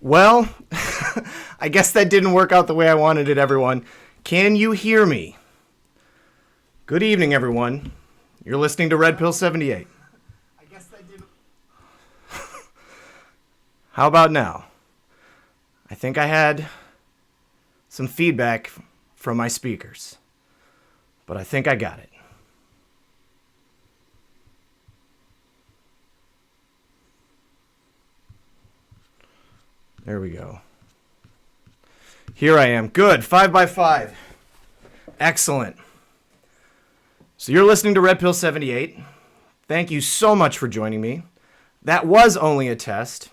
Well, I guess that didn't work out the way I wanted it, everyone. Can you hear me? Good evening, everyone. You're listening to Red Pill 78. I guess that didn't... How about now? I think I had some feedback from my speakers, but I think I got it. There we go. Here I am. Good. 5 by 5. Excellent. So you're listening to Red Pill 78. Thank you so much for joining me. That was only a test.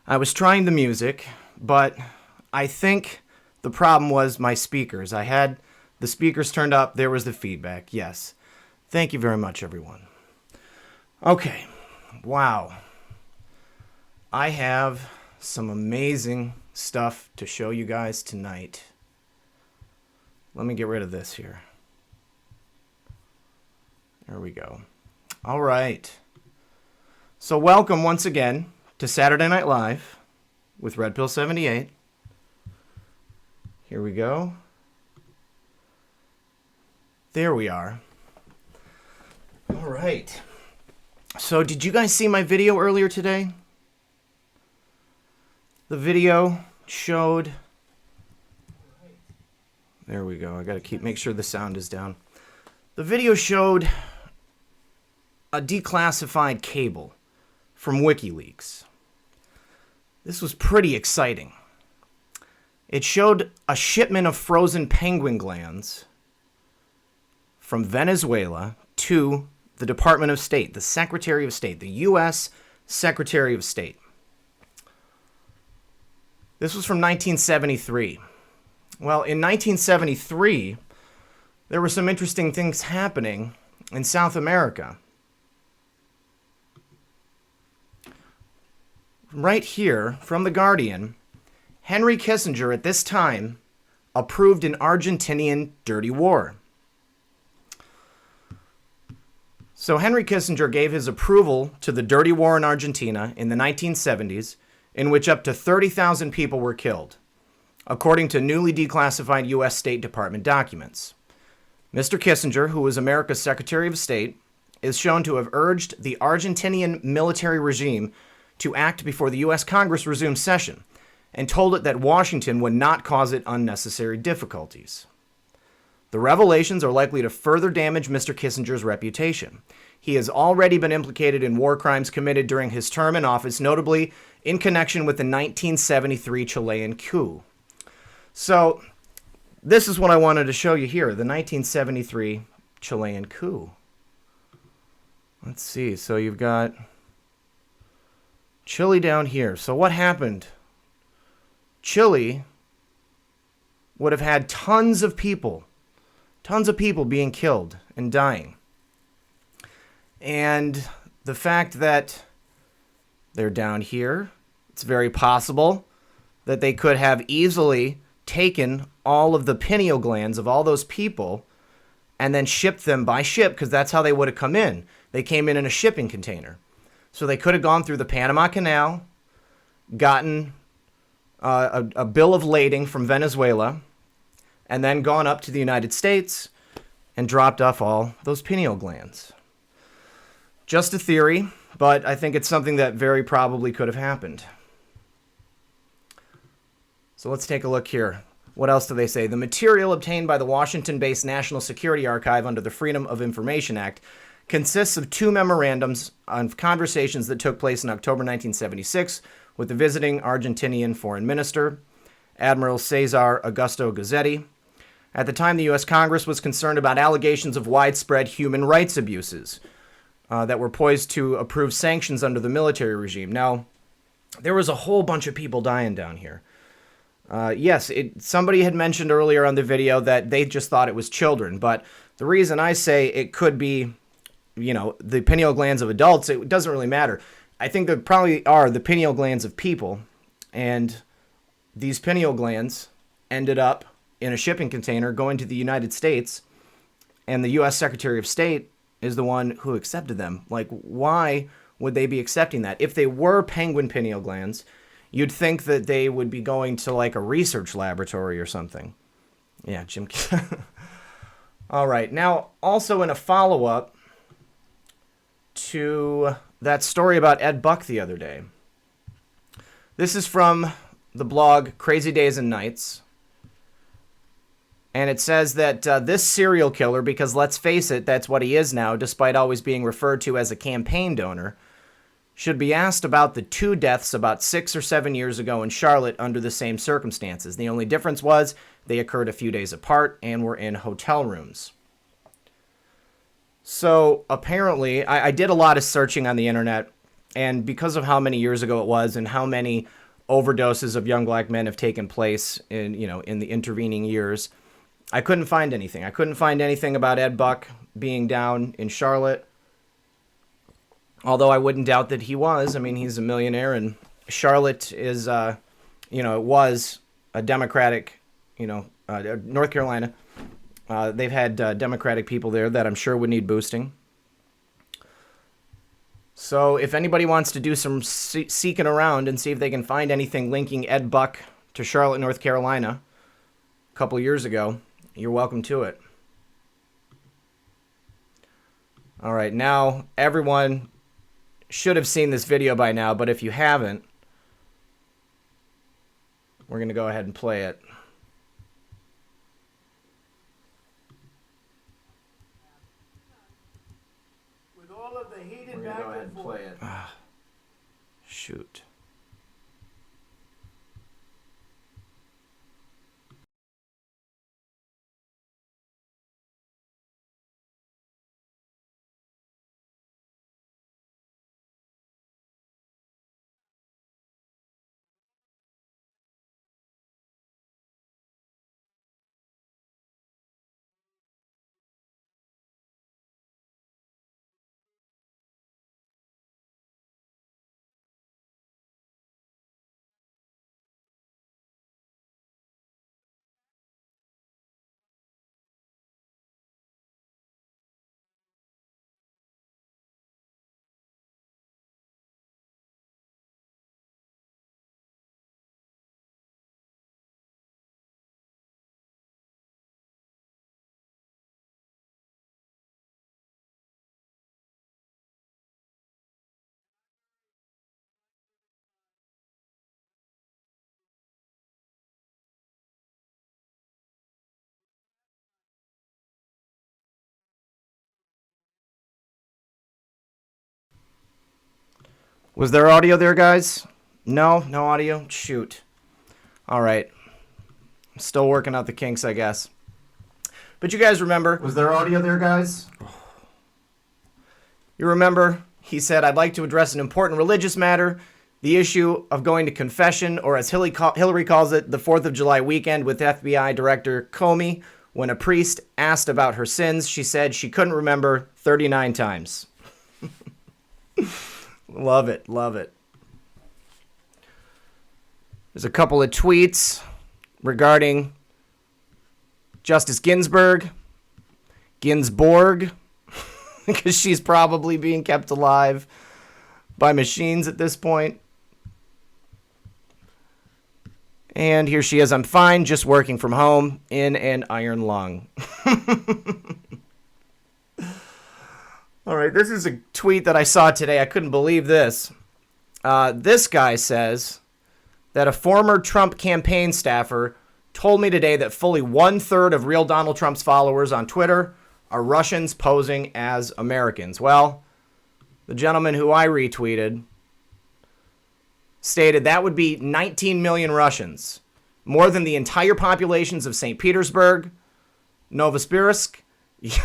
I was trying the music, but I think the problem was my speakers. I had the speakers turned up. There was the feedback. Yes. Thank you very much, everyone. Okay. Wow. I have some amazing stuff to show you guys tonight. Let me get rid of this here. There we go. All right. So welcome once again to Saturday Night Live with Red Pill 78. Here we go. There we are. All right. So did you guys see my video earlier today? The video showed... There we go. I got to make sure the sound is down. The video showed a declassified cable from WikiLeaks. This was pretty exciting. It showed a shipment of frozen penguin glands from Venezuela to the Department of State, the Secretary of State, the U.S. Secretary of State. This was from 1973. Well, in 1973, there were some interesting things happening in South America. Right here, from The Guardian, Henry Kissinger at this time approved an Argentinian dirty war. So Henry Kissinger gave his approval to the dirty war in Argentina in the 1970s, in which up to 30,000 people were killed, according to newly declassified U.S. State Department documents. Mr. Kissinger, who was America's Secretary of State, is shown to have urged the Argentinian military regime to act before the U.S. Congress resumed session, and told it that Washington would not cause it unnecessary difficulties. The revelations are likely to further damage Mr. Kissinger's reputation. He has already been implicated in war crimes committed during his term in office, notably in connection with the 1973 Chilean coup. So, this is what I wanted to show you here, the 1973 Chilean coup. Let's see, so you've got Chile down here. So what happened? Chile would have had tons of people being killed and dying. And the fact that they're down here, it's very possible that they could have easily taken all of the pineal glands of all those people and then shipped them by ship, because that's how they would have come in. They came in a shipping container. So they could have gone through the Panama Canal, gotten a bill of lading from Venezuela, and then gone up to the United States and dropped off all those pineal glands. Just a theory, but I think it's something that very probably could have happened. So let's take a look here. What else do they say? The material obtained by the Washington-based National Security Archive under the Freedom of Information Act consists of 2 memorandums on conversations that took place in October 1976 with the visiting Argentinian foreign minister, Admiral Cesar Augusto Gazzetti. At the time, the U.S. Congress was concerned about allegations of widespread human rights abuses that were poised to approve sanctions under the military regime. Now, there was a whole bunch of people dying down here. Yes, somebody had mentioned earlier on the video that they just thought it was children, but the reason I say it could be, the pineal glands of adults, it doesn't really matter. I think there probably are the pineal glands of people, and these pineal glands ended up in a shipping container going to the United States, and the U.S. Secretary of State is the one who accepted them. Like, why would they be accepting that? If they were penguin pineal glands, You'd think that they would be going to like a research laboratory or something. Yeah, Jim. All right. Now, also in a follow-up to that story about Ed Buck the other day. This is from the blog Crazy Days and Nights. And it says that this serial killer, because let's face it, that's what he is now, despite always being referred to as a campaign donor, should be asked about the 2 deaths about 6 or 7 years ago in Charlotte under the same circumstances. The only difference was they occurred a few days apart and were in hotel rooms. So apparently, I did a lot of searching on the internet, and because of how many years ago it was and how many overdoses of young black men have taken place in the intervening years, I couldn't find anything. I couldn't find anything about Ed Buck being down in Charlotte. Although I wouldn't doubt that he was. I mean, he's a millionaire, and Charlotte is, it was a Democratic, North Carolina. They've had Democratic people there that I'm sure would need boosting. So if anybody wants to do some seeking around and see if they can find anything linking Ed Buck to Charlotte, North Carolina, a couple years ago, you're welcome to it. All right, now everyone should have seen this video by now, but if you haven't, we're going to go ahead and play it. With all of the heated We're going to go ahead and play it. Shoot. Was there audio there, guys? No audio? Shoot. All right. Still working out the kinks, I guess. But you guys remember... Was there audio there, guys? You remember, he said, I'd like to address an important religious matter, the issue of going to confession, or as Hillary calls it, the 4th of July weekend with FBI Director Comey. When a priest asked about her sins, she said she couldn't remember 39 times. Love it, love it. There's a couple of tweets regarding Justice Ginsburg, because she's probably being kept alive by machines at this point. And here she is. I'm fine, just working from home in an iron lung. All right, this is a tweet that I saw today. I couldn't believe this. This guy says that a former Trump campaign staffer told me today that fully 1/3 of real Donald Trump's followers on Twitter are Russians posing as Americans. Well, the gentleman who I retweeted stated that would be 19 million Russians, more than the entire populations of St. Petersburg, Novosibirsk.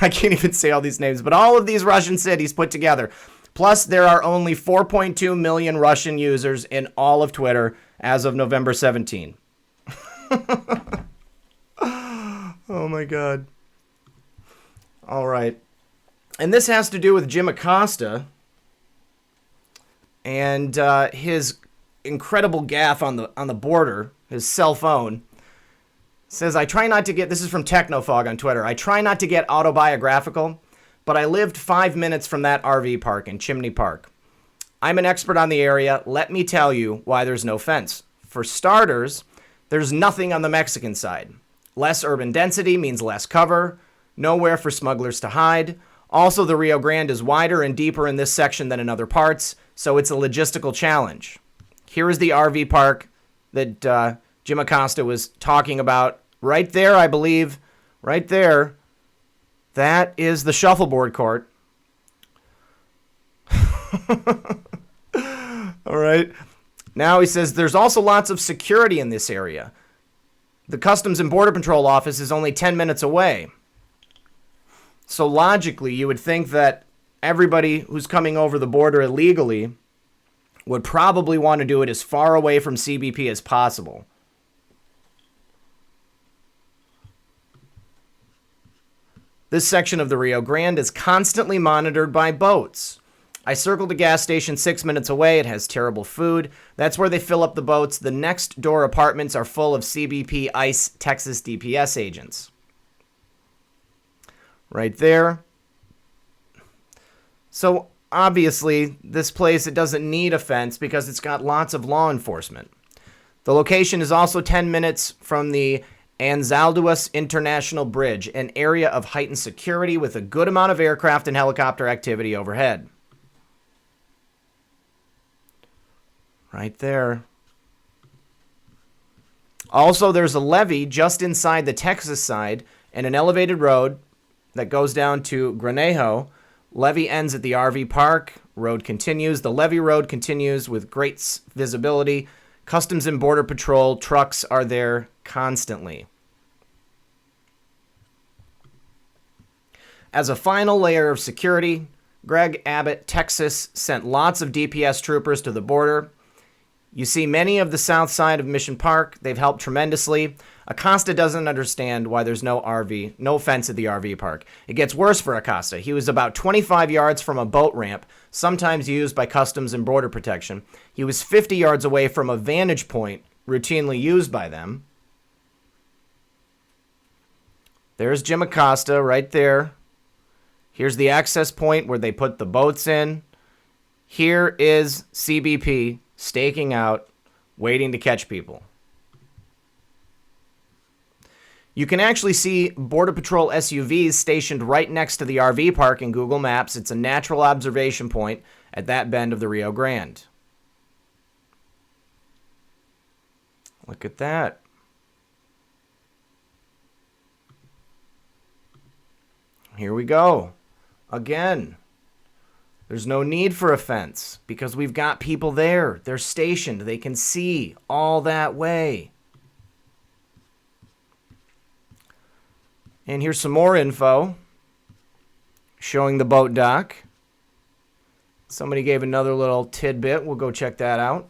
I can't even say all these names, but all of these Russian cities put together. Plus, there are only 4.2 million Russian users in all of Twitter as of November 17. Oh, my God. All right. And this has to do with Jim Acosta and his incredible gaffe on the border, his cell phone. Says, I try not to get, this is from Technofog on Twitter, I try not to get autobiographical, but I lived 5 minutes from that RV park in Chimney Park. I'm an expert on the area. Let me tell you why there's no fence. For starters, there's nothing on the Mexican side. Less urban density means less cover, nowhere for smugglers to hide. Also, the Rio Grande is wider and deeper in this section than in other parts, so it's a logistical challenge. Here is the RV park that Jim Acosta was talking about. Right there, I believe, right there, that is the shuffleboard court. All right. Now he says there's also lots of security in this area. The Customs and Border Patrol office is only 10 minutes away. So logically, you would think that everybody who's coming over the border illegally would probably want to do it as far away from CBP as possible. This section of the Rio Grande is constantly monitored by boats. I circled a gas station 6 minutes away. It has terrible food. That's where they fill up the boats. The next door apartments are full of CBP, ICE, Texas DPS agents. Right there. So obviously, this place, it doesn't need a fence because it's got lots of law enforcement. The location is also 10 minutes from the Anzalduas International Bridge, an area of heightened security with a good amount of aircraft and helicopter activity overhead. Right there. Also, there's a levee just inside the Texas side and an elevated road that goes down to Granejo. Levee ends at the RV park. Road continues. The levee road continues with great visibility. Customs and Border Patrol trucks are there constantly. As a final layer of security, Greg Abbott, Texas, sent lots of DPS troopers to the border. You see many of the south side of Mission Park. They've helped tremendously. Acosta doesn't understand why there's no fence at the RV park. It gets worse for Acosta. He was about 25 yards from a boat ramp, sometimes used by Customs and Border Protection. He was 50 yards away from a vantage point, routinely used by them. There's Jim Acosta right there. Here's the access point where they put the boats in. Here is CBP staking out, waiting to catch people. You can actually see Border Patrol SUVs stationed right next to the RV park in Google Maps. It's a natural observation point at that bend of the Rio Grande. Look at that. Here we go. Again. There's no need for a fence because we've got people there. They're stationed. They can see all that way. And here's some more info showing the boat dock. Somebody gave another little tidbit. We'll go check that out.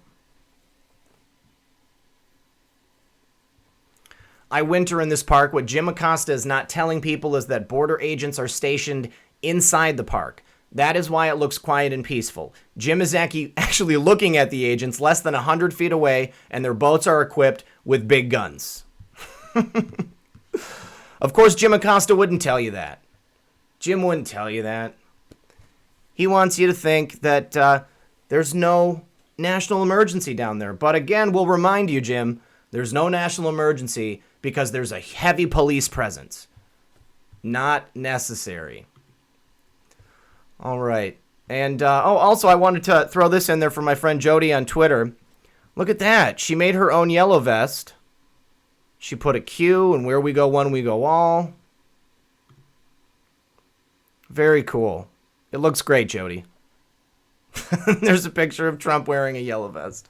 I winter in this park. What Jim Acosta is not telling people is that border agents are stationed inside the park. That is why it looks quiet and peaceful. Jim is actually looking at the agents less than 100 feet away, and their boats are equipped with big guns. Of course, Jim Acosta wouldn't tell you that. Jim wouldn't tell you that. He wants you to think that there's no national emergency down there. But again, we'll remind you, Jim, there's no national emergency because there's a heavy police presence. Not necessary. All right. And, also I wanted to throw this in there for my friend Jody on Twitter. Look at that. She made her own yellow vest. She put a Q, and where we go one, we go all. Very cool. It looks great, Jody. There's a picture of Trump wearing a yellow vest.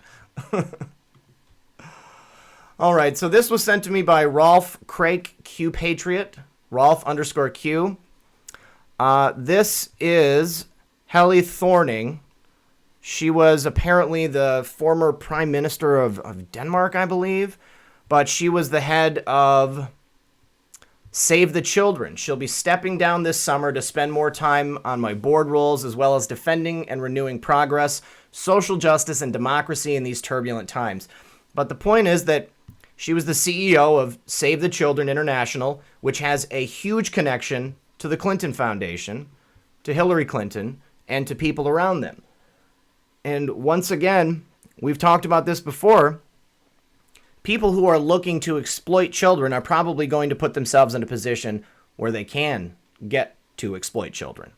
All right, so this was sent to me by Rolf Crake Q Patriot, Rolf_Q. This is Helle Thorning. She was apparently the former Prime Minister of Denmark, I believe. But she was the head of Save the Children. She'll be stepping down this summer to spend more time on my board roles, as well as defending and renewing progress, social justice, and democracy in these turbulent times. But the point is that she was the CEO of Save the Children International, which has a huge connection to the Clinton Foundation, to Hillary Clinton, and to people around them. And once again, we've talked about this before. People who are looking to exploit children are probably going to put themselves in a position where they can get to exploit children.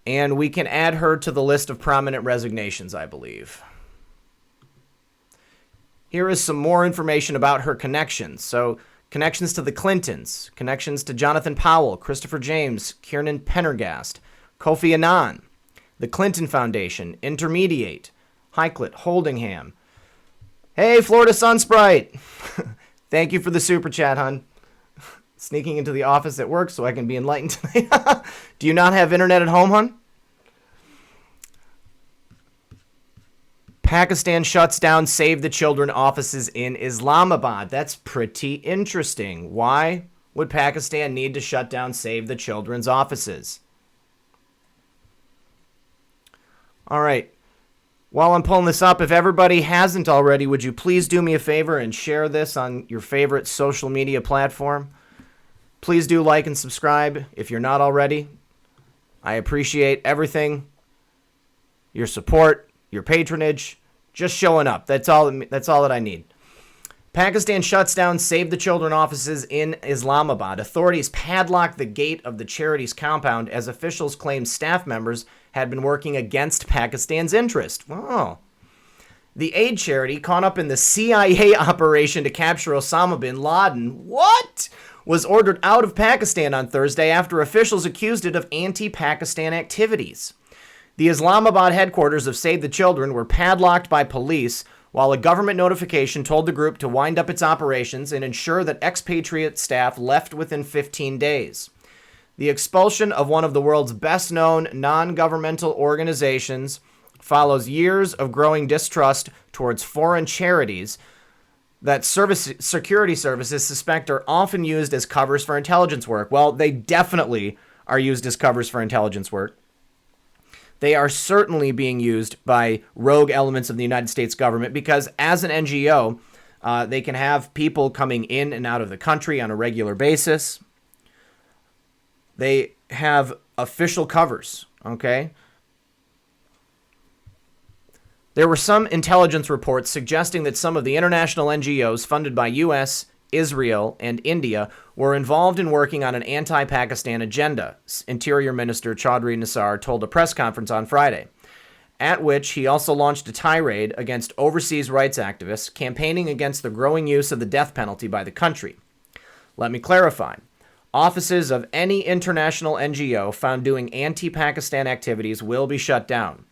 And we can add her to the list of prominent resignations, I believe. Here is some more information about her connections. So, connections to the Clintons, connections to Jonathan Powell, Christopher James, Kiernan Pendergast, Kofi Annan, the Clinton Foundation, Intermediate, Heiklet, Holdingham. Hey, Florida Sunsprite! Thank you for the super chat, hon. Sneaking into the office at work so I can be enlightened tonight. Do you not have internet at home, hon? Pakistan shuts down Save the Children offices in Islamabad. That's pretty interesting. Why would Pakistan need to shut down Save the Children's offices? All right. While I'm pulling this up, if everybody hasn't already, would you please do me a favor and share this on your favorite social media platform? Please do like and subscribe if you're not already. I appreciate everything. Your support, your patronage, just showing up. That's all that I need. Pakistan shuts down Save the Children offices in Islamabad. Authorities padlocked the gate of the charity's compound as officials claimed staff members had been working against Pakistan's interest. Oh. The aid charity, caught up in the CIA operation to capture Osama bin Laden, was ordered out of Pakistan on Thursday after officials accused it of anti-Pakistan activities. The Islamabad headquarters of Save the Children were padlocked by police, while a government notification told the group to wind up its operations and ensure that expatriate staff left within 15 days. The expulsion of one of the world's best-known non-governmental organizations follows years of growing distrust towards foreign charities that security services suspect are often used as covers for intelligence work. Well, they definitely are used as covers for intelligence work. They are certainly being used by rogue elements of the United States government because as an NGO, they can have people coming in and out of the country on a regular basis. They have official covers, okay? There were some intelligence reports suggesting that some of the international NGOs funded by U.S., Israel, and India were involved in working on an anti-Pakistan agenda, Interior Minister Chaudhry Nisar told a press conference on Friday, at which he also launched a tirade against overseas rights activists campaigning against the growing use of the death penalty by the country. Let me clarify. Offices of any international NGO found doing anti-Pakistan activities will be shut down.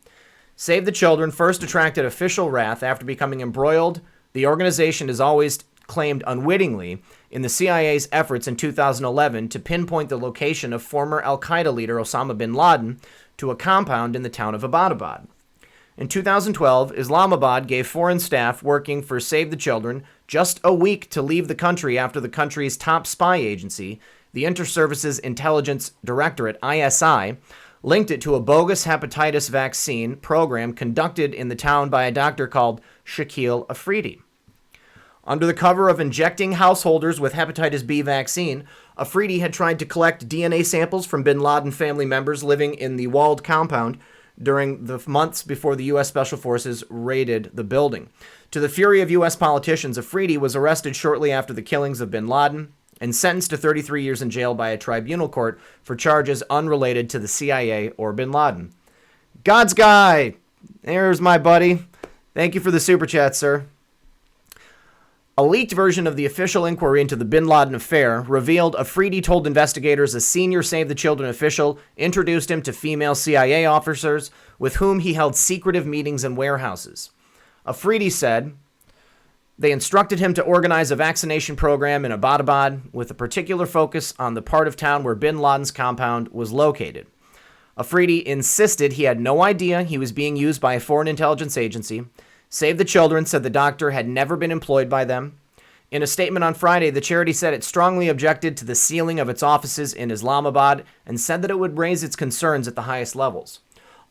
Save the Children first attracted official wrath after becoming embroiled. The organization has always claimed unwittingly in the CIA's efforts in 2011 to pinpoint the location of former al-Qaeda leader Osama bin Laden to a compound in the town of Abbottabad. In 2012, Islamabad gave foreign staff working for Save the Children just a week to leave the country after the country's top spy agency, the Inter-Services Intelligence Directorate, ISI, linked it to a bogus hepatitis vaccine program conducted in the town by a doctor called Shakil Afridi. Under the cover of injecting householders with hepatitis B vaccine, Afridi had tried to collect DNA samples from bin Laden family members living in the walled compound during the months before the U.S. Special Forces raided the building. To the fury of U.S. politicians, Afridi was arrested shortly after the killings of bin Laden and sentenced to 33 years in jail by a tribunal court for charges unrelated to the CIA or bin Laden. God's guy! There's my buddy. Thank you for the super chat, sir. A leaked version of the official inquiry into the bin Laden affair revealed Afridi told investigators a senior Save the Children official introduced him to female CIA officers with whom he held secretive meetings in warehouses. Afridi said they instructed him to organize a vaccination program in Abbottabad with a particular focus on the part of town where bin Laden's compound was located. Afridi insisted he had no idea he was being used by a foreign intelligence agency. Save the Children said the doctor had never been employed by them. In a statement on Friday, the charity said it strongly objected to the sealing of its offices in Islamabad and said that it would raise its concerns at the highest levels.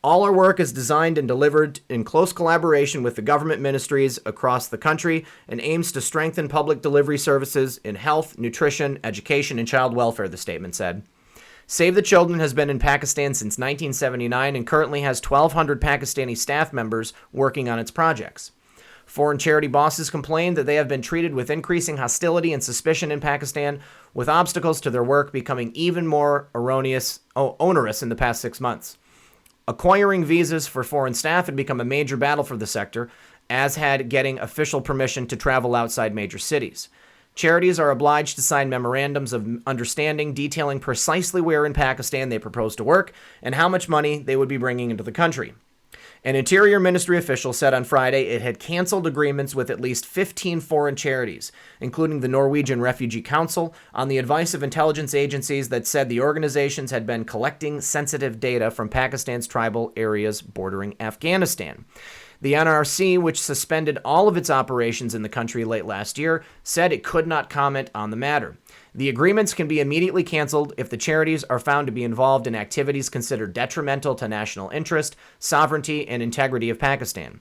All our work is designed and delivered in close collaboration with the government ministries across the country and aims to strengthen public delivery services in health, nutrition, education, and child welfare, the statement said. Save the Children has been in Pakistan since 1979 and currently has 1,200 Pakistani staff members working on its projects. Foreign charity bosses complained that they have been treated with increasing hostility and suspicion in Pakistan, with obstacles to their work becoming even more onerous in the past 6 months. Acquiring visas for foreign staff had become a major battle for the sector, as had getting official permission to travel outside major cities. Charities are obliged to sign memorandums of understanding detailing precisely where in Pakistan they propose to work and how much money they would be bringing into the country. An Interior Ministry official said on Friday it had canceled agreements with at least 15 foreign charities, including the Norwegian Refugee Council, on the advice of intelligence agencies that said the organizations had been collecting sensitive data from Pakistan's tribal areas bordering Afghanistan. The NRC, which suspended all of its operations in the country late last year, said it could not comment on the matter. The agreements can be immediately canceled if the charities are found to be involved in activities considered detrimental to national interest, sovereignty, and integrity of Pakistan.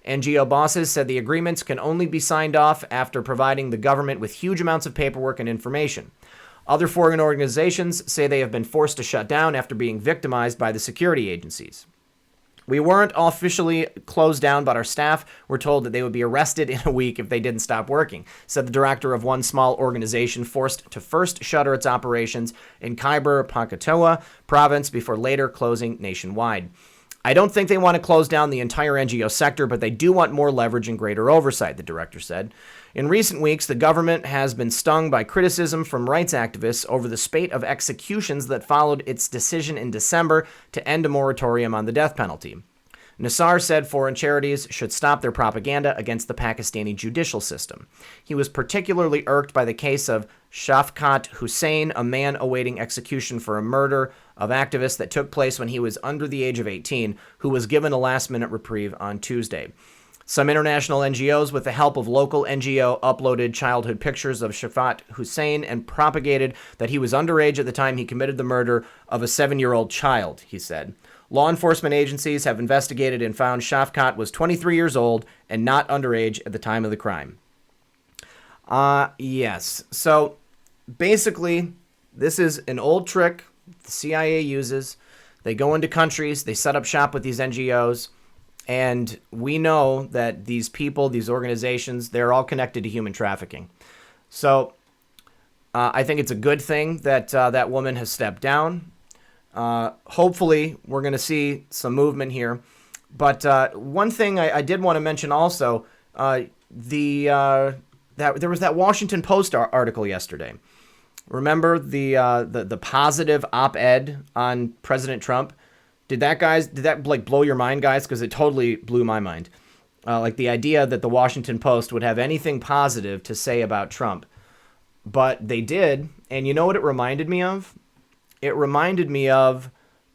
NGO bosses said the agreements can only be signed off after providing the government with huge amounts of paperwork and information. Other foreign organizations say they have been forced to shut down after being victimized by the security agencies. We weren't officially closed down, but our staff were told that they would be arrested in a week if they didn't stop working, said the director of one small organization forced to first shutter its operations in Khyber Pakhtunkhwa province before later closing nationwide. I don't think they want to close down the entire NGO sector, but they do want more leverage and greater oversight, the director said. In recent weeks, the government has been stung by criticism from rights activists over the spate of executions that followed its decision in December to end a moratorium on the death penalty. Nassar said foreign charities should stop their propaganda against the Pakistani judicial system. He was particularly irked by the case of Shafqat Hussain, a man awaiting execution for a murder of activists that took place when he was under the age of 18, who was given a last-minute reprieve on Tuesday. Some international NGOs, with the help of local NGO, uploaded childhood pictures of Shafqat Hussain and propagated that he was underage at the time he committed the murder of a 7-year-old child, he said. Law enforcement agencies have investigated and found Shafqat was 23 years old and not underage at the time of the crime. Yes. So basically, this is an old trick the CIA uses. They go into countries, they set up shop with these NGOs, and we know that these people, these organizations, they're all connected to human trafficking. So I think it's a good thing that that woman has stepped down. Hopefully, we're going to see some movement here. But one thing I did want to mention also, that there was that Washington Post article yesterday. Remember the positive op-ed on President Trump? Did that like blow your mind, guys? Because it totally blew my mind. Like the idea that the Washington Post would have anything positive to say about Trump. But they did, and you know what it reminded me of? It reminded me of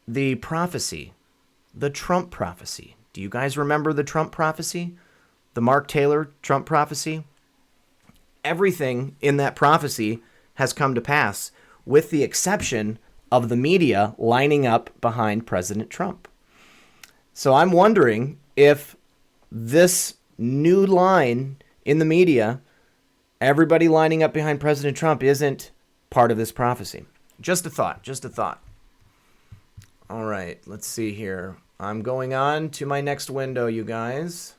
the prophecy, the Trump prophecy. Do you guys remember the Trump prophecy? The Mark Taylor Trump prophecy? Everything in that prophecy has come to pass, with the exception of the media lining up behind President Trump. So I'm wondering if this new line in the media, everybody lining up behind President Trump, isn't part of this prophecy. Just a thought, just a thought. All right, let's see here. I'm going on to my next window, you guys.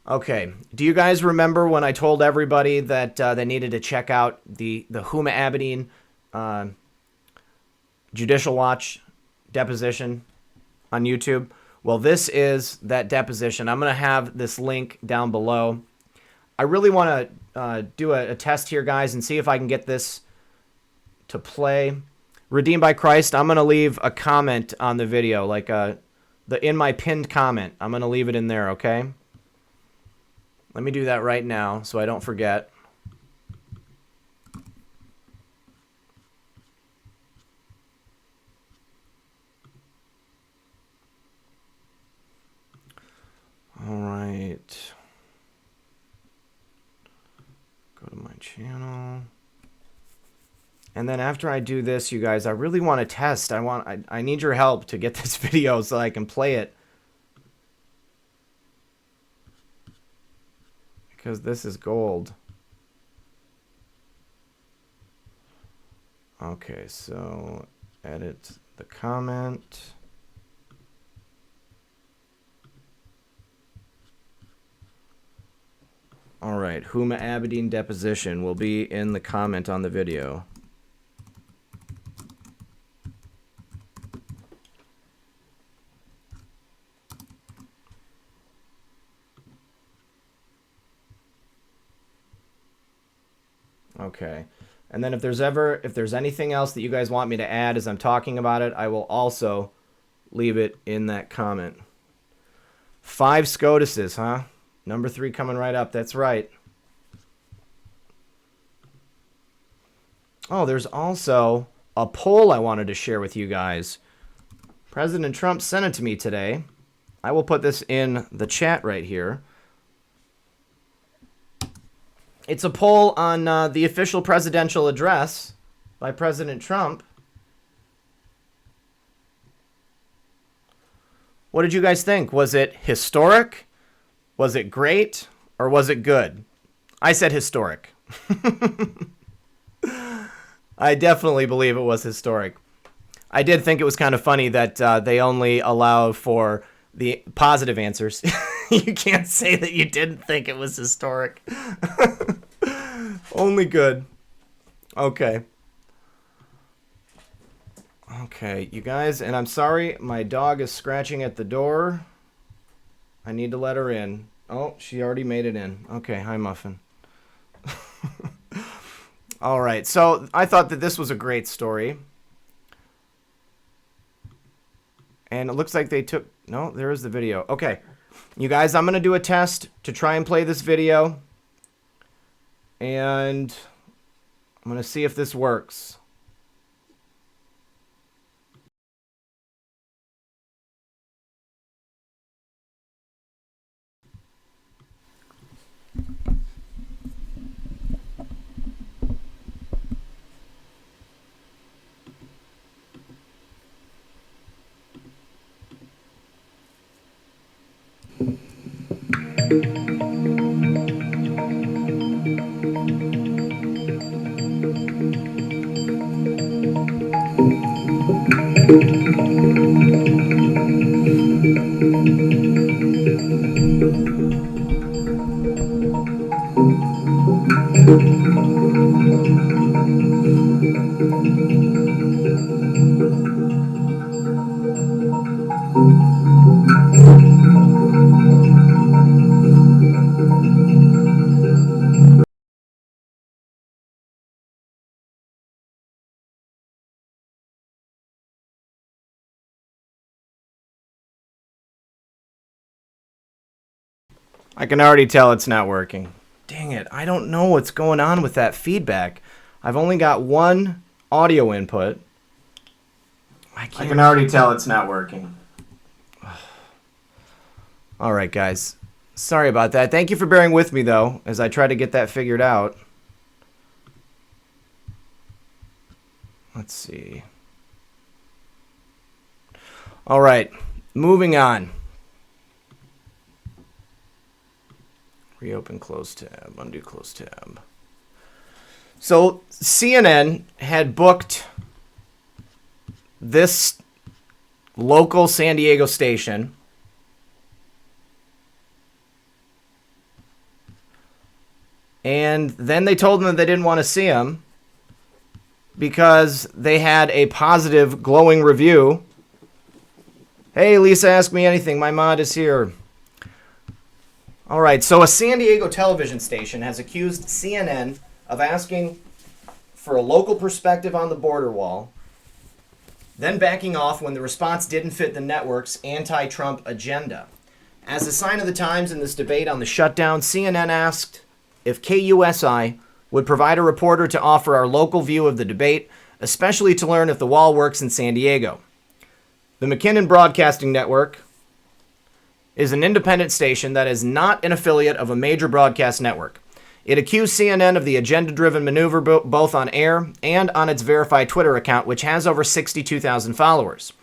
Okay, do you guys remember when I told everybody that they needed to check out the Huma Abedin Judicial Watch deposition on YouTube? Well, this is that deposition. I'm going to have this link down below. I really want to do a test here, guys, and see if I can get this to play. Redeemed by Christ, I'm going to leave a comment on the video, like in my pinned comment. I'm going to leave it in there, okay? Let me do that right now so I don't forget. All right. Go to my channel. And then after I do this, you guys, I really want to test. I need your help to get this video so I can play it. Because this is gold. Okay, so edit the comment. All right, Huma Abedin deposition will be in the comment on the video. Okay. And then if there's anything else that you guys want me to add as I'm talking about it, I will also leave it in that comment. 5 SCOTUSes, huh? Number 3 coming right up. That's right. Oh, there's also a poll I wanted to share with you guys. President Trump sent it to me today. I will put this in the chat right here. It's a poll on the official presidential address by President Trump. What did you guys think? Was it historic? Was it great? Or was it good? I said historic. I definitely believe it was historic. I did think it was kind of funny that they only allow for the positive answers. You can't say that you didn't think it was historic. Only good. Okay. Okay, you guys, and I'm sorry, my dog is scratching at the door. I need to let her in. Oh, she already made it in. Okay, hi, Muffin. All right, so I thought that this was a great story. And it looks like they took... No, there is the video. Okay, you guys, I'm going to do a test to try and play this video. And I'm going to see if this works. I can already tell it's not working. Dang it, I don't know what's going on with that feedback. I've only got one audio input. I can already tell it's not working. All right, guys. Sorry about that. Thank you for bearing with me, though, as I try to get that figured out. Let's see. All right, moving on. Reopen close tab, undo close tab. So CNN had booked this local San Diego station and then they told them that they didn't want to see him because they had a positive glowing review. Hey, Lisa, ask me anything. My mod is here. All right, so a San Diego television station has accused CNN of asking for a local perspective on the border wall, then backing off when the response didn't fit the network's anti-Trump agenda. As a sign of the times in this debate on the shutdown, CNN asked if KUSI would provide a reporter to offer our local view of the debate, especially to learn if the wall works in San Diego. The McKinnon Broadcasting Network is an independent station that is not an affiliate of a major broadcast network. It accused CNN of the agenda-driven maneuver both on air and on its verified Twitter account, which has over 62,000 followers.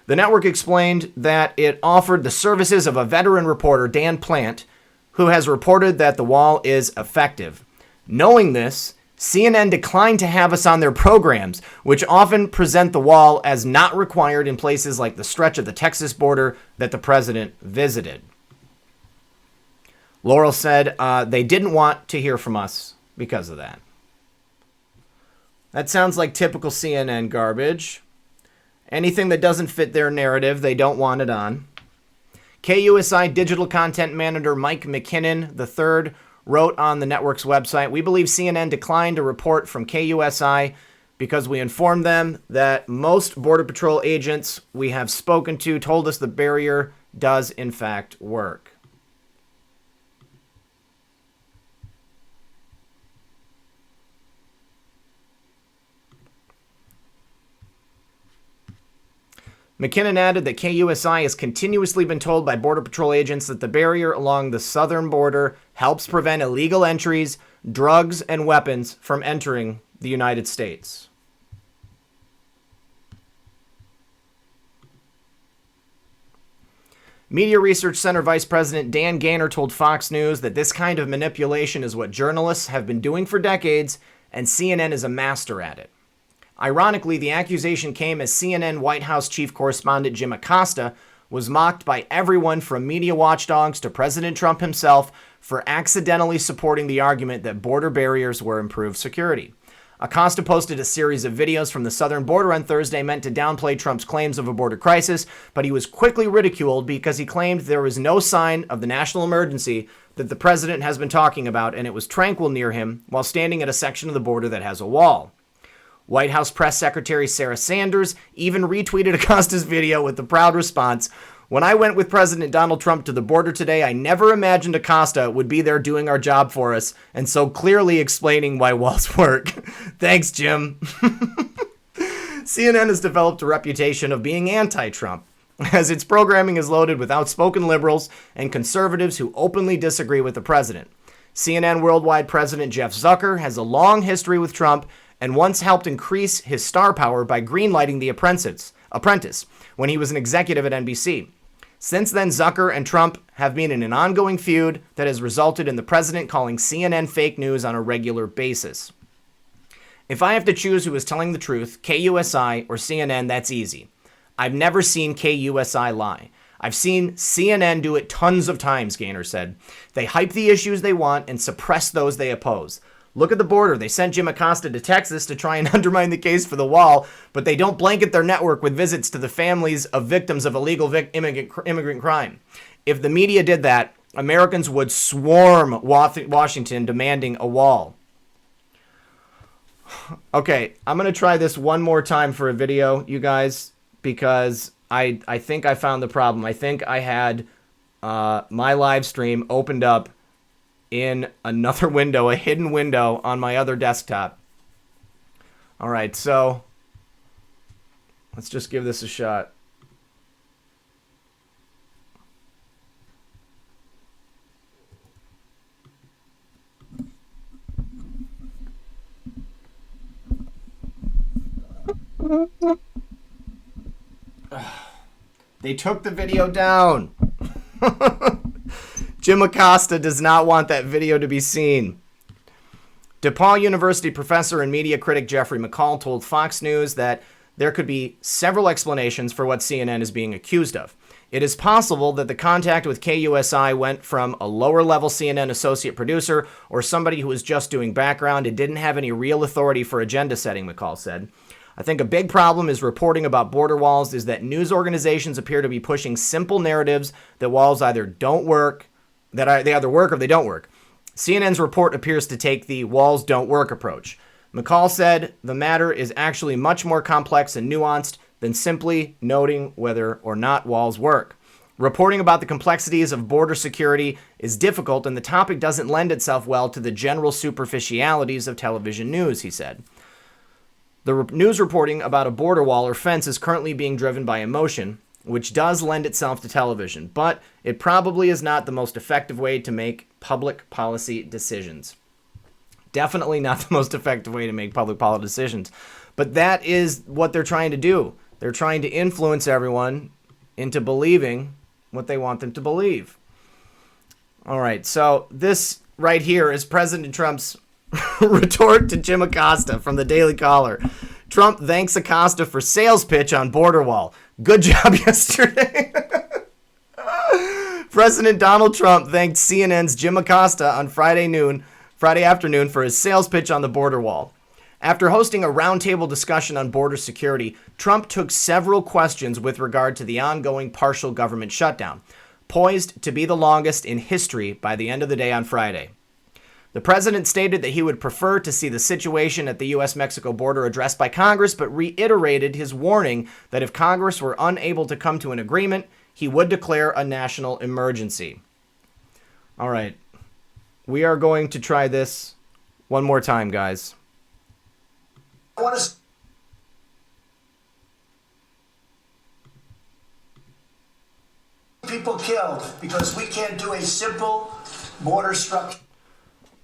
The network explained that it offered the services of a veteran reporter, Dan Plant, who has reported that the wall is effective. Knowing this, CNN declined to have us on their programs, which often present the wall as not required in places like the stretch of the Texas border that the president visited. Laurel said they didn't want to hear from us because of that. That sounds like typical CNN garbage. Anything that doesn't fit their narrative, they don't want it on. KUSI digital content manager Mike McKinnon III wrote on the network's website, "We believe CNN declined a report from KUSI because we informed them that most Border Patrol agents we have spoken to told us the barrier does in fact work." McKinnon added that KUSI has continuously been told by Border Patrol agents that the barrier along the southern border helps prevent illegal entries, drugs, and weapons from entering the United States. Media Research Center Vice President Dan Gaynor told Fox News that this kind of manipulation is what journalists have been doing for decades, and CNN is a master at it. Ironically, the accusation came as CNN White House chief correspondent Jim Acosta was mocked by everyone from media watchdogs to President Trump himself for accidentally supporting the argument that border barriers were improved security. Acosta posted a series of videos from the southern border on Thursday meant to downplay Trump's claims of a border crisis, but he was quickly ridiculed because he claimed there was no sign of the national emergency that the president has been talking about, and it was tranquil near him while standing at a section of the border that has a wall. White House Press Secretary Sarah Sanders even retweeted Acosta's video with the proud response, "When I went with President Donald Trump to the border today, I never imagined Acosta would be there doing our job for us and so clearly explaining why walls work." Thanks, Jim. CNN has developed a reputation of being anti-Trump, as its programming is loaded with outspoken liberals and conservatives who openly disagree with the president. CNN Worldwide President Jeff Zucker has a long history with Trump and once helped increase his star power by greenlighting The Apprentice when he was an executive at NBC. Since then, Zucker and Trump have been in an ongoing feud that has resulted in the president calling CNN fake news on a regular basis. If I have to choose who is telling the truth, KUSI or CNN, that's easy. I've never seen KUSI lie. I've seen CNN do it tons of times, Gaynor said. They hype the issues they want and suppress those they oppose. Look at the border. They sent Jim Acosta to Texas to try and undermine the case for the wall, but they don't blanket their network with visits to the families of victims of illegal immigrant crime. If the media did that, Americans would swarm Washington demanding a wall. Okay, I'm going to try this one more time for a video, you guys, because I think I found the problem. I think I had my live stream opened up in another window, a hidden window on my other desktop. All right, so let's just give this a shot. They took the video down. Jim Acosta does not want that video to be seen. DePaul University professor and media critic Jeffrey McCall told Fox News that there could be several explanations for what CNN is being accused of. It is possible that the contact with KUSI went from a lower-level CNN associate producer or somebody who was just doing background and didn't have any real authority for agenda setting, McCall said. I think a big problem is reporting about border walls is that news organizations appear to be pushing simple narratives that walls either don't work, they either work or they don't work. CNN's report appears to take the walls don't work approach. McCall said the matter is actually much more complex and nuanced than simply noting whether or not walls work. Reporting about the complexities of border security is difficult, and the topic doesn't lend itself well to the general superficialities of television news, he said. The news reporting about a border wall or fence is currently being driven by emotion, which does lend itself to television, but it probably is not the most effective way to make public policy decisions. Definitely not the most effective way to make public policy decisions. But that is what they're trying to do. They're trying to influence everyone into believing what they want them to believe. All right, so this right here is President Trump's Retort to Jim Acosta from the Daily Caller. Trump thanks Acosta for sales pitch on border wall. Good job yesterday. President Donald Trump thanked CNN's Jim Acosta on Friday afternoon for his sales pitch on the border wall. After hosting a roundtable discussion on border security, Trump took several questions with regard to the ongoing partial government shutdown, poised to be the longest in history by the end of the day on Friday. The president stated that he would prefer to see the situation at the U.S.-Mexico border addressed by Congress, but reiterated his warning that if Congress were unable to come to an agreement, he would declare a national emergency. All right. We are going to try this one more time, guys. I want to people killed because we can't do a simple border structure.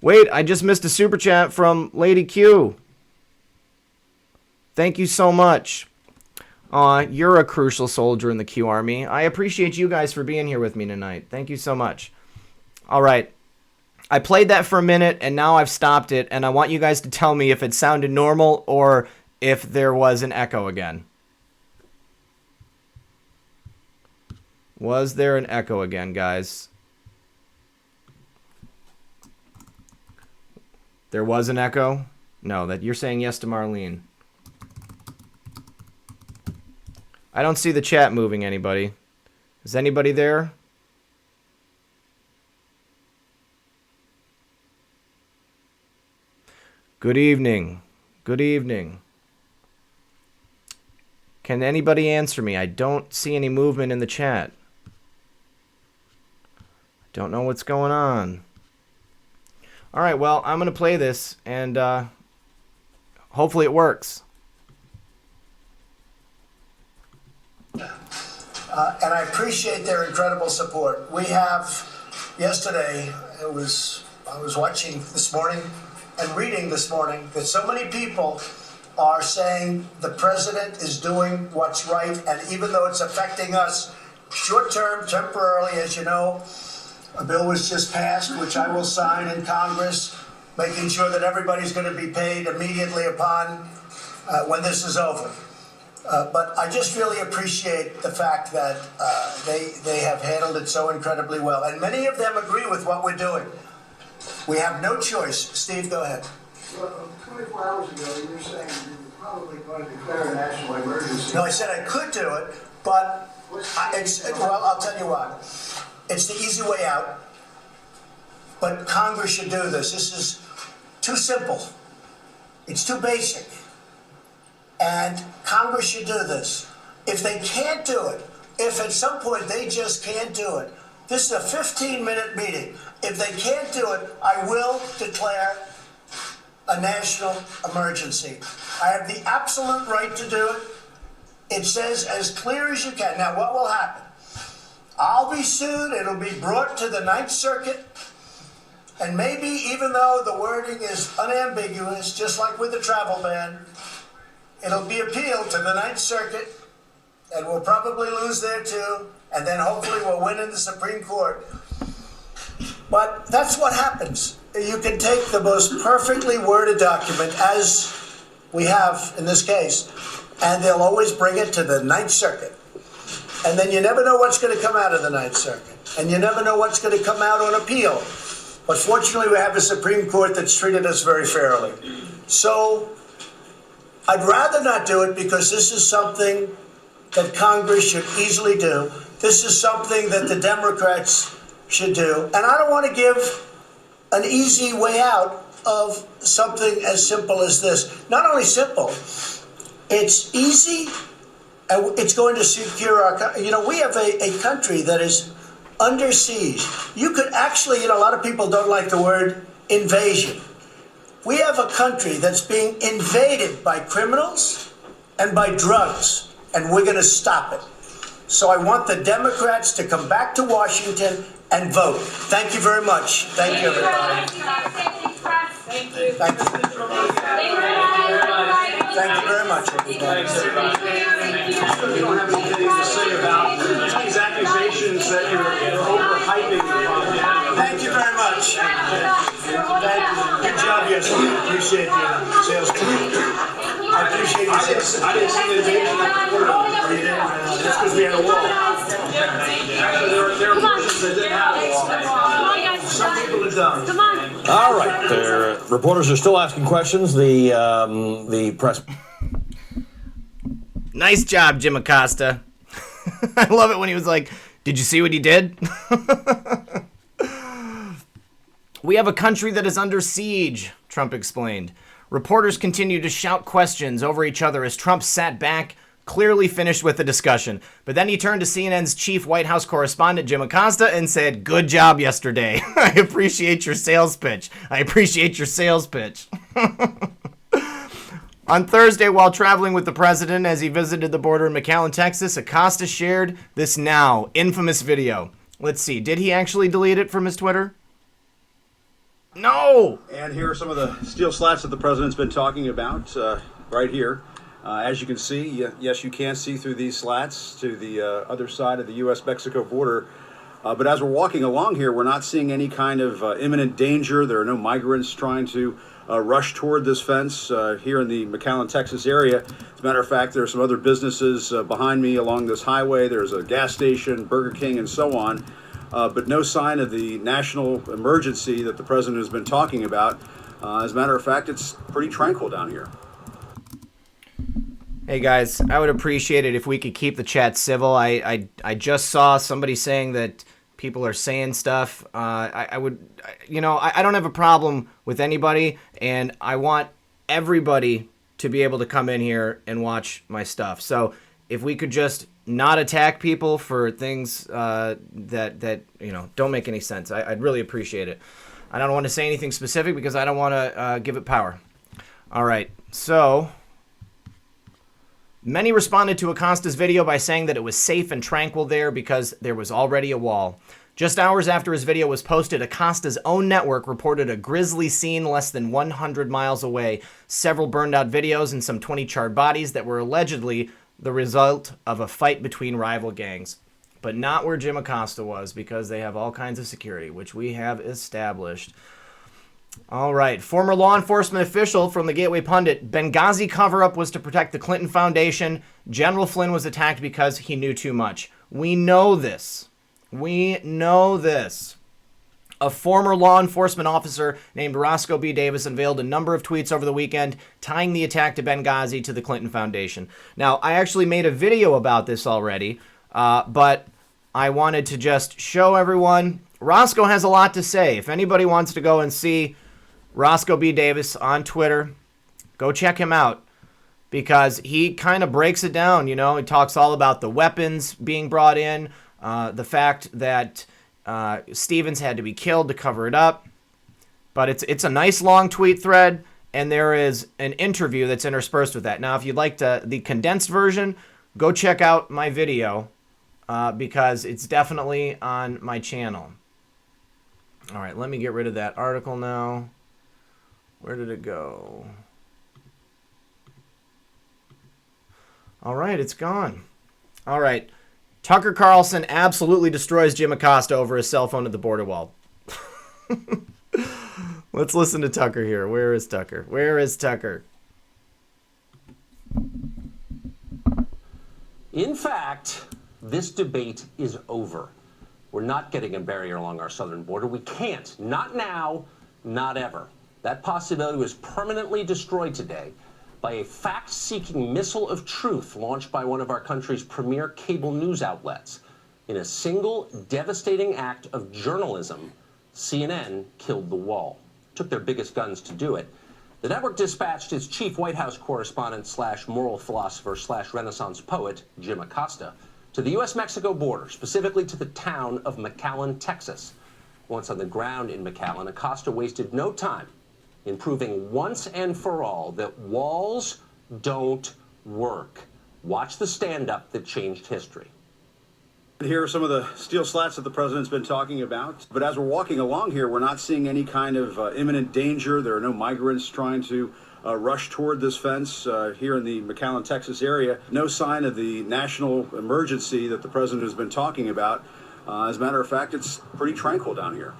Wait, I just missed a super chat from Lady Q. Thank you so much. You're a crucial soldier in the Q Army. I appreciate you guys for being here with me tonight. Thank you so much. All right. I played that for a minute, and now I've stopped it, and I want you guys to tell me if it sounded normal or if there was an echo again. Was there an echo again, guys? There was an echo? No, that you're saying yes to Marlene. I don't see the chat moving, anybody. Is anybody there? Good evening. Good evening. Can anybody answer me? I don't see any movement in the chat. Don't know what's going on. All right, well, I'm going to play this, and hopefully it works. And I appreciate their incredible support. We have, yesterday, I was watching this morning and reading this morning that so many people are saying the president is doing what's right, and even though it's affecting us short-term, temporarily, as you know, a bill was just passed, which I will sign in Congress, making sure that everybody's going to be paid immediately upon when this is over. But I just really appreciate the fact that they have handled it so incredibly well. And many of them agree with what we're doing. We have no choice. Steve, go ahead. Well, 24 hours ago, you were saying you were probably going to declare a national emergency. No, I said I could do it, but well, I'll tell you what. It's the easy way out. But Congress should do this. This is too simple. It's too basic. And Congress should do this. If they can't do it, if at some point they just can't do it, this is a 15-minute meeting. If they can't do it, I will declare a national emergency. I have the absolute right to do it. It says as clear as you can. Now, what will happen? I'll be sued. It'll be brought to the Ninth Circuit. And maybe even though the wording is unambiguous, just like with the travel ban, it'll be appealed to the Ninth Circuit, and we'll probably lose there too, and then hopefully we'll win in the Supreme Court. But that's what happens. You can take the most perfectly worded document, as we have in this case, and they'll always bring it to the Ninth Circuit. And then you never know what's going to come out of the Ninth Circuit, and you never know what's going to come out on appeal. But fortunately, we have a Supreme Court that's treated us very fairly. So I'd rather not do it because this is something that Congress should easily do. This is something that the Democrats should do. And I don't want to give an easy way out of something as simple as this. Not only simple, it's easy, and it's going to secure our country. You know, we have a country that is under siege. You could actually, you know, a lot of people don't like the word invasion. We have a country that's being invaded by criminals and by drugs, and we're going to stop it. So I want the Democrats to come back to Washington and vote. Thank you very much. Thank you, everybody. Thank you. Thank you. Thank you very much, everybody. You don't have anything to say about these accusations that you're overhyping. Thank you very much. Thank you. Good job yesterday. I appreciate your sales team. I appreciate your sales. I didn't see the invasion at the border. Oh, you didn't? That's because we had a wall. Actually, there are portions that didn't have a wall. Some people have done. Come on. All right, their reporters are still asking questions. The press. Nice job, Jim Acosta. I love it when he was like, "Did you see what he did?" We have a country that is under siege, Trump explained. Reporters continued to shout questions over each other as Trump sat back, clearly finished with the discussion. But then he turned to CNN's chief White House correspondent, Jim Acosta, and said, "Good job yesterday. I appreciate your sales pitch. I appreciate your sales pitch." On Thursday, while traveling with the president as he visited the border in McAllen, Texas, Acosta shared this now infamous video. Let's see, did he actually delete it from his Twitter? No! And here are some of the steel slats that the president's been talking about right here. As you can see, yes, you can see through these slats to the other side of the U.S.-Mexico border. But as we're walking along here, we're not seeing any kind of imminent danger. There are no migrants trying to rush toward this fence here in the McAllen, Texas area. As a matter of fact, there are some other businesses behind me along this highway. There's a gas station, Burger King, and so on. But no sign of the national emergency that the president has been talking about. As a matter of fact, it's pretty tranquil down here. Hey guys, I would appreciate it if we could keep the chat civil. I just saw somebody saying that people are saying stuff. I don't have a problem with anybody, and I want everybody to be able to come in here and watch my stuff. So if we could just not attack people for things that don't make any sense, I'd really appreciate it. I don't want to say anything specific because I don't want to give it power. All right, so many responded to Acosta's video by saying that it was safe and tranquil there because there was already a wall. Just hours after his video was posted, Acosta's own network reported a grisly scene less than 100 miles away, several burned out videos and some 20 charred bodies that were allegedly the result of a fight between rival gangs. But not where Jim Acosta was, because they have all kinds of security, which we have established. All right. Former law enforcement official from the Gateway Pundit, Benghazi cover-up was to protect the Clinton Foundation. General Flynn was attacked because he knew too much. We know this. We know this. A former law enforcement officer named Roscoe B. Davis unveiled a number of tweets over the weekend tying the attack to Benghazi to the Clinton Foundation. Now, I actually made a video about this already, but I wanted to just show everyone. Roscoe has a lot to say. If anybody wants to go and see Roscoe B. Davis on Twitter, go check him out, because he kind of breaks it down. He talks all about the weapons being brought in, the fact that Stevens had to be killed to cover it up. But it's a nice long tweet thread, and there is an interview that's interspersed with that. Now, if you'd like the condensed version, go check out my video, because it's definitely on my channel. All right, let me get rid of that article now. Where did it go? All right, it's gone. All right. Tucker Carlson absolutely destroys Jim Acosta over his cell phone at the border wall. Let's listen to Tucker here. Where is Tucker? Where is Tucker? In fact, this debate is over. We're not getting a barrier along our southern border. We can't. Not now, not ever. That possibility was permanently destroyed today by a fact-seeking missile of truth launched by one of our country's premier cable news outlets. In a single devastating act of journalism, CNN killed the wall. Took their biggest guns to do it. The network dispatched its chief White House correspondent / moral philosopher / Renaissance poet, Jim Acosta, to the U.S.-Mexico border, specifically to the town of McAllen, Texas. Once on the ground in McAllen, Acosta wasted no time in proving once and for all that walls don't work. Watch the stand-up that changed history. Here are some of the steel slats that the president's been talking about. But as we're walking along here, we're not seeing any kind of imminent danger. There are no migrants trying to rush toward this fence here in the McAllen, Texas area. No sign of the national emergency that the president has been talking about. As a matter of fact, it's pretty tranquil down here.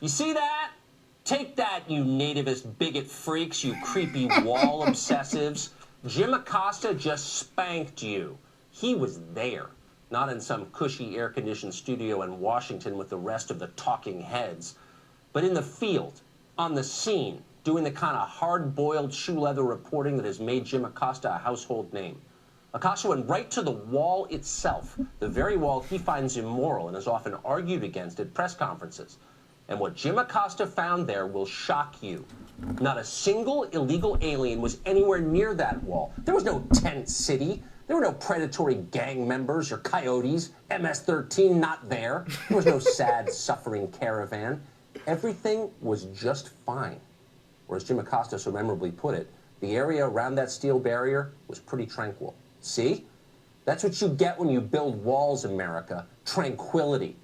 You see that? Take that, you nativist bigot freaks, you creepy wall obsessives. Jim Acosta just spanked you. He was there, not in some cushy air-conditioned studio in Washington with the rest of the talking heads, but in the field, on the scene, doing the kind of hard-boiled shoe-leather reporting that has made Jim Acosta a household name. Acosta went right to the wall itself, the very wall he finds immoral and is often argued against at press conferences. And what Jim Acosta found there will shock you. Not a single illegal alien was anywhere near that wall. There was no tent city. There were no predatory gang members or coyotes. MS-13 not there. There was no sad, suffering caravan. Everything was just fine. Or as Jim Acosta so memorably put it, the area around that steel barrier was pretty tranquil. See? That's what you get when you build walls, America. Tranquility.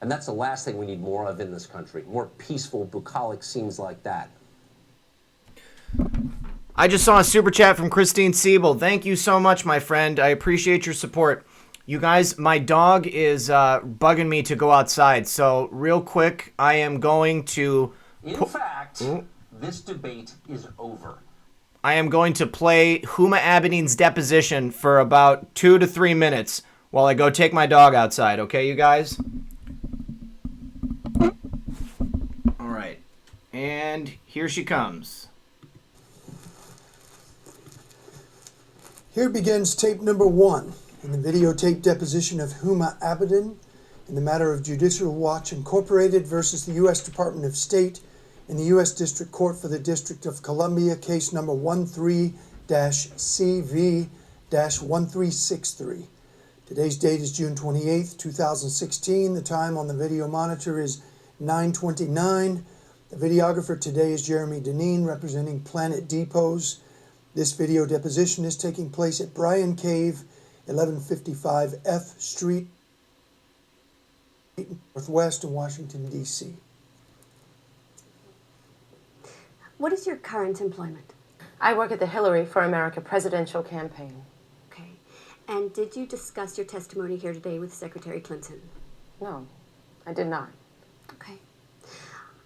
And that's the last thing we need more of in this country. More peaceful, bucolic scenes like that. I just saw a super chat from Christine Siebel. Thank you so much, my friend. I appreciate your support. You guys, my dog is bugging me to go outside. So real quick, I am going to... In fact, this debate is over. I am going to play Huma Abedin's deposition for about 2 to 3 minutes while I go take my dog outside. Okay, you guys? All right. And here she comes. Here begins tape number 1 in the videotape deposition of Huma Abedin in the matter of Judicial Watch Incorporated versus the U.S. Department of State in the U.S. District Court for the District of Columbia, case number 13-CV-1363. Today's date is June 28th, 2016. The time on the video monitor is 9:29. The videographer today is Jeremy Deneen, representing Planet Depots. This video deposition is taking place at Bryan Cave, 1155 F Street, Northwest in Washington, D.C. What is your current employment? I work at the Hillary for America presidential campaign. Okay. And did you discuss your testimony here today with Secretary Clinton? No, I did not. Okay.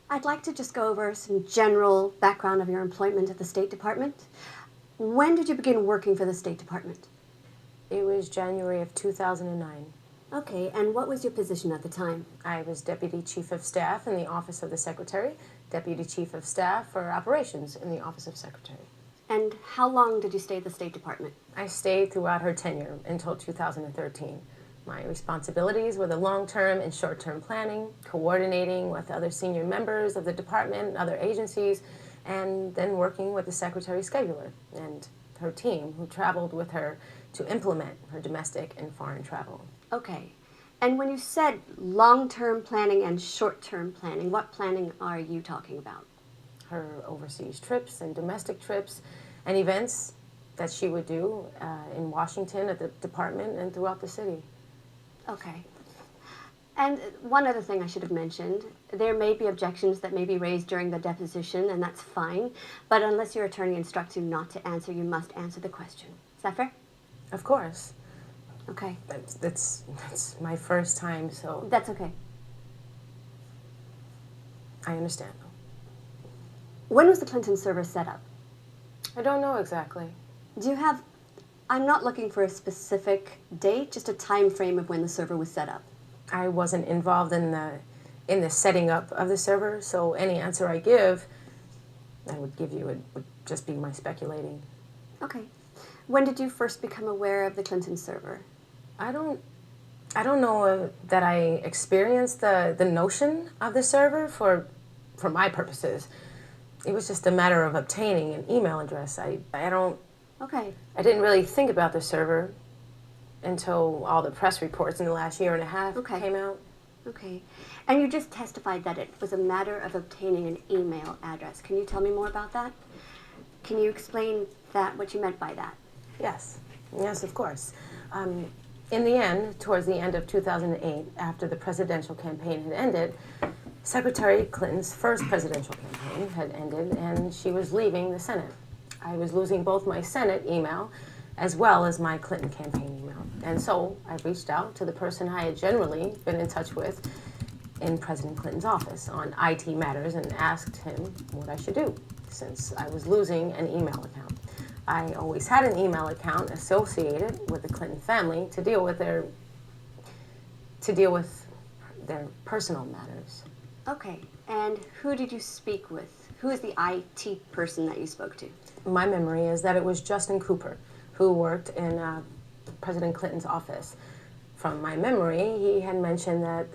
I'd like to just go over some general background of your employment at the State Department. When did you begin working for the State Department? It was January of 2009. Okay, and what was your position at the time? I was Deputy Chief of Staff in the Office of the Secretary, Deputy Chief of Staff for Operations in the Office of Secretary. And how long did you stay at the State Department? I stayed throughout her tenure until 2013. My responsibilities were the long-term and short-term planning, coordinating with other senior members of the department and other agencies, and then working with the Secretary Scheduler and her team who traveled with her to implement her domestic and foreign travel. Okay. And when you said long-term planning and short-term planning, what planning are you talking about? Her overseas trips and domestic trips and events that she would do in Washington at the department and throughout the city. Okay. And one other thing I should have mentioned, there may be objections that may be raised during the deposition, and that's fine, but unless your attorney instructs you not to answer, you must answer the question. Is that fair? Of course. Okay. That's my first time, so... That's okay. I understand. When was the Clinton server set up? I don't know exactly. Do you have... I'm not looking for a specific date, just a time frame of when the server was set up. I wasn't involved in the setting up of the server, so any answer I give, I would give you, it would just be my speculating. Okay. When did you first become aware of the Clinton server? I don't know that I experienced the notion of the server for my purposes. It was just a matter of obtaining an email address. I didn't really think about the server until all the press reports in the last year and a half came out. Okay. And you just testified that it was a matter of obtaining an email address. Can you tell me more about that? Can you explain what you meant by that? Yes. Yes, of course. In the end, towards the end of 2008, after the presidential campaign had ended, Secretary Clinton's first presidential campaign had ended, and she was leaving the Senate. I was losing both my Senate email as well as my Clinton campaign email. And so I reached out to the person I had generally been in touch with in President Clinton's office on IT matters and asked him what I should do since I was losing an email account. I always had an email account associated with the Clinton family to deal with their personal matters. Okay, and who did you speak with? Who is the IT person that you spoke to? My memory is that it was Justin Cooper, who worked in President Clinton's office. From my memory, he had mentioned that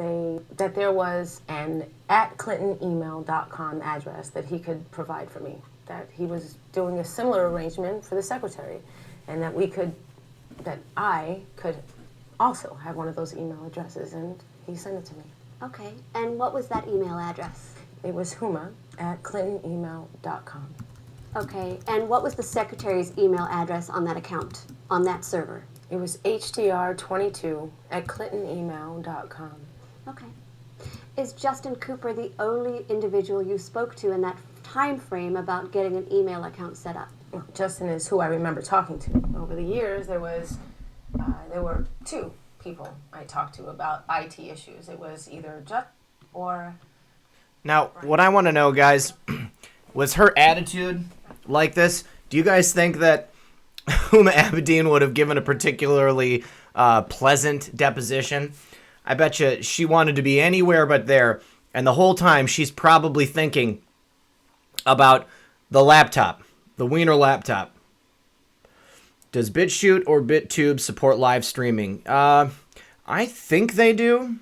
there was an @clintonemail.com address that he could provide for me, that he was doing a similar arrangement for the secretary, and that I could also have one of those email addresses, and he sent it to me. Okay, and what was that email address? It was huma@clintonemail.com. Okay, and what was the secretary's email address on that account, on that server? It was hdr22@clintonemail.com. Okay. Is Justin Cooper the only individual you spoke to in that time frame about getting an email account set up? Well, Justin is who I remember talking to. Over the years, there were two people I talked to about IT issues. It was either Justin or... Now, what I want to know, guys, was her attitude like this? Do you guys think that Huma Abedin would have given a particularly pleasant deposition? I bet you she wanted to be anywhere but there, and the whole time she's probably thinking about the laptop, the Wiener laptap. Does BitChute or BitTube support live streaming? I think they do.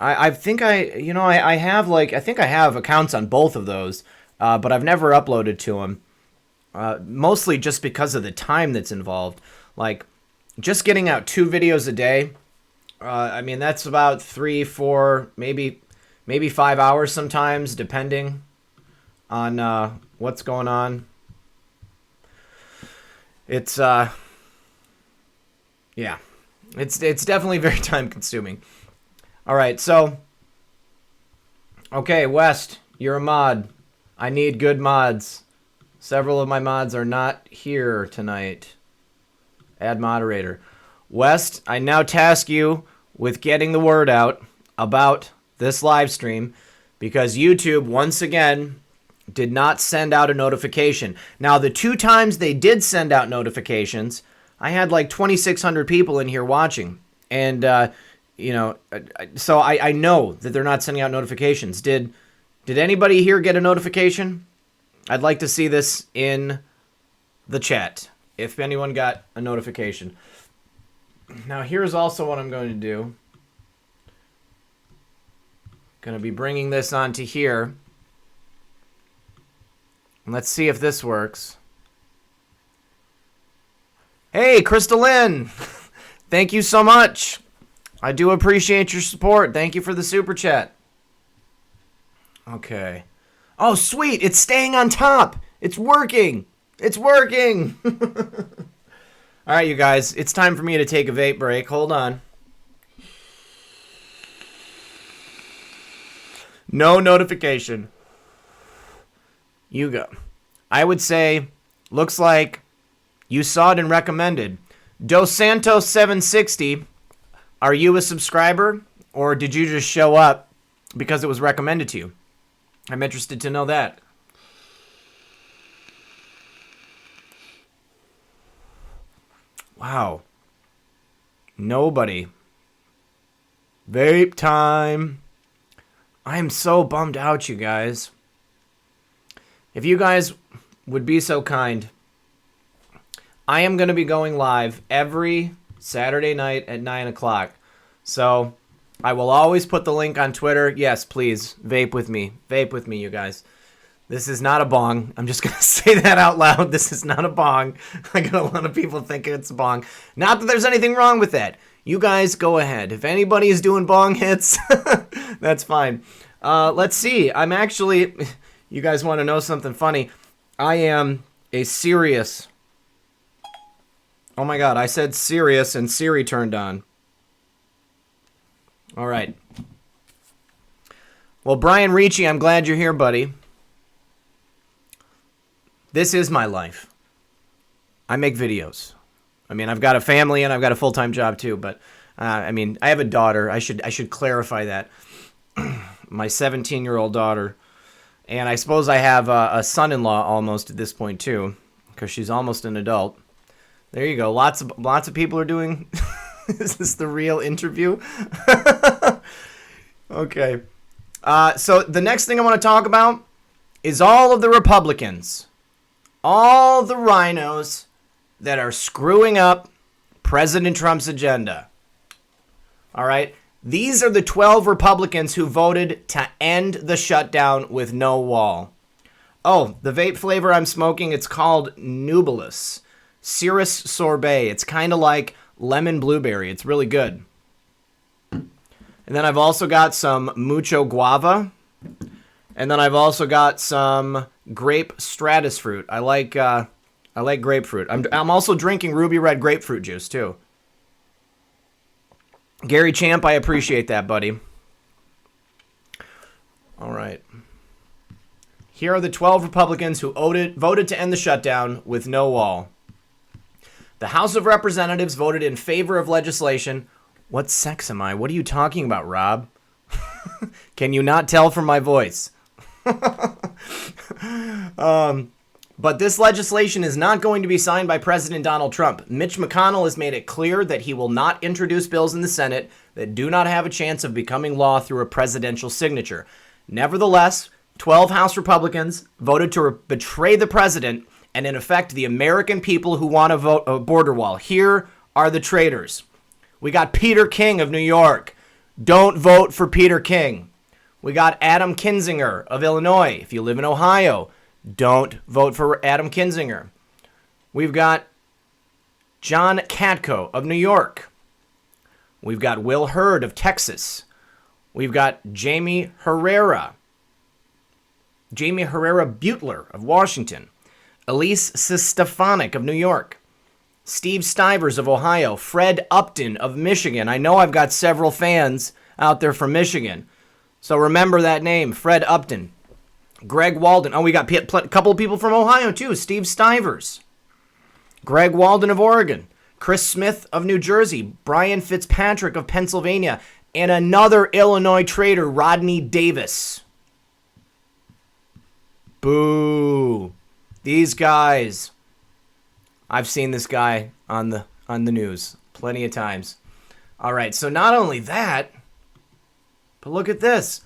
I think I have accounts on both of those, but I've never uploaded to them. Mostly just because of the time that's involved. Like, just getting out 2 videos a day, I mean, that's about 3, 4, maybe 5 hours sometimes, depending on what's going on. It's, yeah. It's definitely very time consuming. All right, so, okay, West, you're a mod. I need good mods. Several of my mods are not here tonight. Add moderator. West, I now task you with getting the word out about this live stream because YouTube, once again, did not send out a notification. Now, the 2 times they did send out notifications, I had like 2,600 people in here watching. And, so I know that they're not sending out notifications. Did anybody here get a notification? I'd like to see this in the chat, if anyone got a notification. Now, here's also what I'm going to do. Going to be bringing this onto here. Let's see if this works. Hey, Crystalline! Thank you so much. I do appreciate your support. Thank you for the super chat. Okay. Oh, sweet. It's staying on top. It's working. It's working. All right, you guys. It's time for me to take a vape break. Hold on. No notification. You go. I would say, looks like you saw it and recommended. Dos Santos 760, are you a subscriber? Or did you just show up because it was recommended to you? I'm interested to know that. Wow. Nobody. Vape time. I am so bummed out, you guys. If you guys would be so kind, I am going to be going live every Saturday night at 9 o'clock. So I will always put the link on Twitter. Yes, please, vape with me. Vape with me, you guys. This is not a bong. I'm just going to say that out loud. This is not a bong. I got a lot of people thinking it's a bong. Not that there's anything wrong with that. You guys go ahead. If anybody is doing bong hits, that's fine. Let's see. I'm actually... You guys want to know something funny? I am a serious... Oh my god, I said serious and Siri turned on. All right. Well, Brian Ricci, I'm glad you're here, buddy. This is my life. I make videos. I mean, I've got a family and I've got a full-time job too, but I mean, I have a daughter. I should clarify that. my 17-year-old daughter. And I suppose I have a son-in-law almost at this point, too, because she's almost an adult. There you go. Lots of people are doing... Is this the real interview? Okay. So the next thing I want to talk about is all of the Republicans. All the rhinos that are screwing up President Trump's agenda. All right? These are the 12 Republicans who voted to end the shutdown with no wall. Oh, the vape flavor I'm smoking, it's called Nubilis. Cirrus Sorbet. It's kind of like lemon blueberry. It's really good. And then I've also got some Mucho Guava. And then I've also got some grape stratus fruit. I like grapefruit. I'm also drinking ruby red grapefruit juice too. Gary Champ, I appreciate that, buddy. All right. Here are the 12 Republicans who voted to end the shutdown with no wall. The House of Representatives voted in favor of legislation. What sex am I? What are you talking about, Rob? Can you not tell from my voice? But this legislation is not going to be signed by President Donald Trump. Mitch McConnell has made it clear that he will not introduce bills in the Senate that do not have a chance of becoming law through a presidential signature. Nevertheless, 12 House Republicans voted to betray the president and, in effect, the American people who want to vote a border wall. Here are the traitors. We got Peter King of New York. Don't vote for Peter King. We got Adam Kinzinger of Illinois. If you live in Ohio, don't vote for Adam Kinzinger. We've got John Katko of New York. We've got Will Hurd of Texas. We've got Jamie Herrera Butler of Washington. Elise Stefanik of New York. Steve Stivers of Ohio. Fred Upton of Michigan. I know I've got several fans out there from Michigan, so remember that name, Fred Upton. Greg Walden. Oh, we got a couple of people from Ohio, too. Steve Stivers. Greg Walden of Oregon. Chris Smith of New Jersey. Brian Fitzpatrick of Pennsylvania. And another Illinois traitor, Rodney Davis. Boo. These guys. I've seen this guy on the news plenty of times. All right, so not only that, but look at this.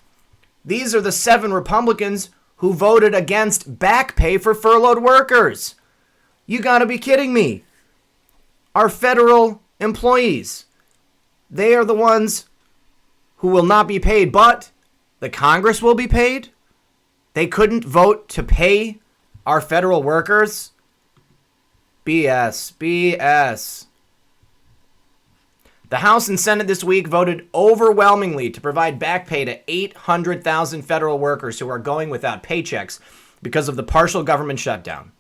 These are the 7 Republicans who voted against back pay for furloughed workers. You got to be kidding me. Our federal employees, they are the ones who will not be paid, but the Congress will be paid? They couldn't vote to pay our federal workers? BS. The House and Senate this week voted overwhelmingly to provide back pay to 800,000 federal workers who are going without paychecks because of the partial government shutdown.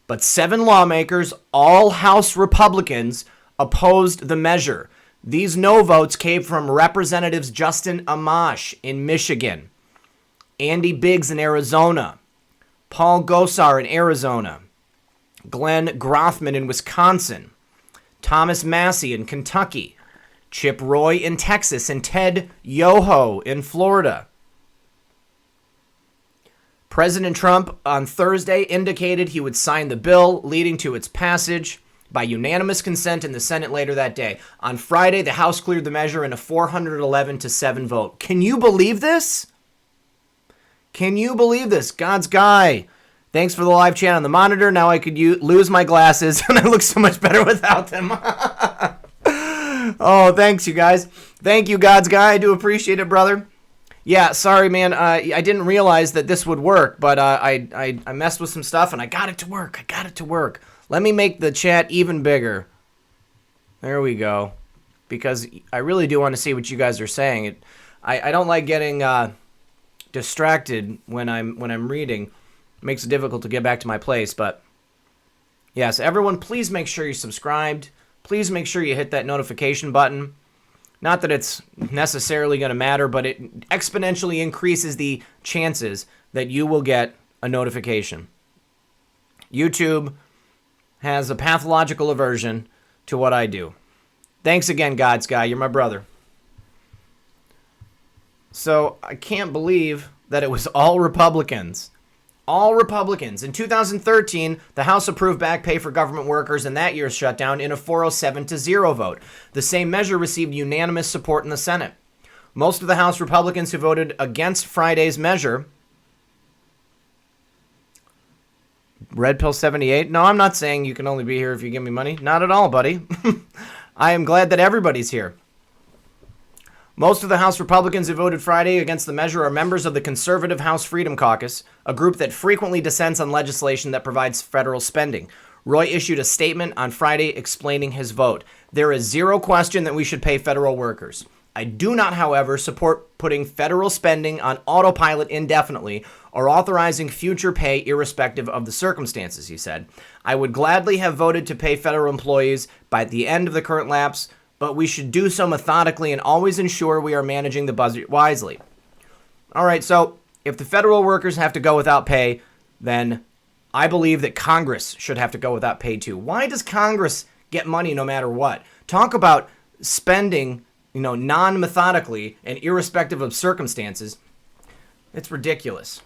But 7 lawmakers, all House Republicans, opposed the measure. These no votes came from Representatives Justin Amash in Michigan, Andy Biggs in Arizona, Paul Gosar in Arizona, Glenn Grothman in Wisconsin, Thomas Massey in Kentucky, Chip Roy in Texas, and Ted Yoho in Florida. President Trump on Thursday indicated he would sign the bill, leading to its passage by unanimous consent in the Senate later that day. On Friday, the House cleared the measure in a 411-7 vote. Can you believe this? Can you believe this? God's guy. Thanks for the live chat on the monitor. Now I could lose my glasses, and I look so much better without them. Oh, thanks, you guys. Thank you, God's guy. I do appreciate it, brother. Yeah, sorry, man. I didn't realize that this would work, but I messed with some stuff, and I got it to work. Let me make the chat even bigger. There we go. Because I really do want to see what you guys are saying. I don't like getting distracted when I'm reading. Makes it difficult to get back to my place, but yes, everyone, please make sure you're subscribed. Please make sure you hit that notification button. Not that it's necessarily going to matter, but it exponentially increases the chances that you will get a notification. YouTube has a pathological aversion to what I do. Thanks again, God's guy. You're my brother. So I can't believe that it was all Republicans. All Republicans. In 2013, the House approved back pay for government workers in that year's shutdown in a 407-0 vote. The same measure received unanimous support in the Senate. Most of the House Republicans who voted against Friday's measure. Red Pill 78? No, I'm not saying you can only be here if you give me money. Not at all, buddy. I am glad that everybody's here. Most of the House Republicans who voted Friday against the measure are members of the conservative House Freedom Caucus, a group that frequently dissents on legislation that provides federal spending. Roy issued a statement on Friday explaining his vote. There is zero question that we should pay federal workers. I do not, however, support putting federal spending on autopilot indefinitely or authorizing future pay irrespective of the circumstances, he said. I would gladly have voted to pay federal employees by the end of the current lapse, but we should do so methodically and always ensure we are managing the budget wisely. All right, so if the federal workers have to go without pay, then I believe that Congress should have to go without pay too. Why does Congress get money no matter what? Talk about spending, non-methodically and irrespective of circumstances. It's ridiculous.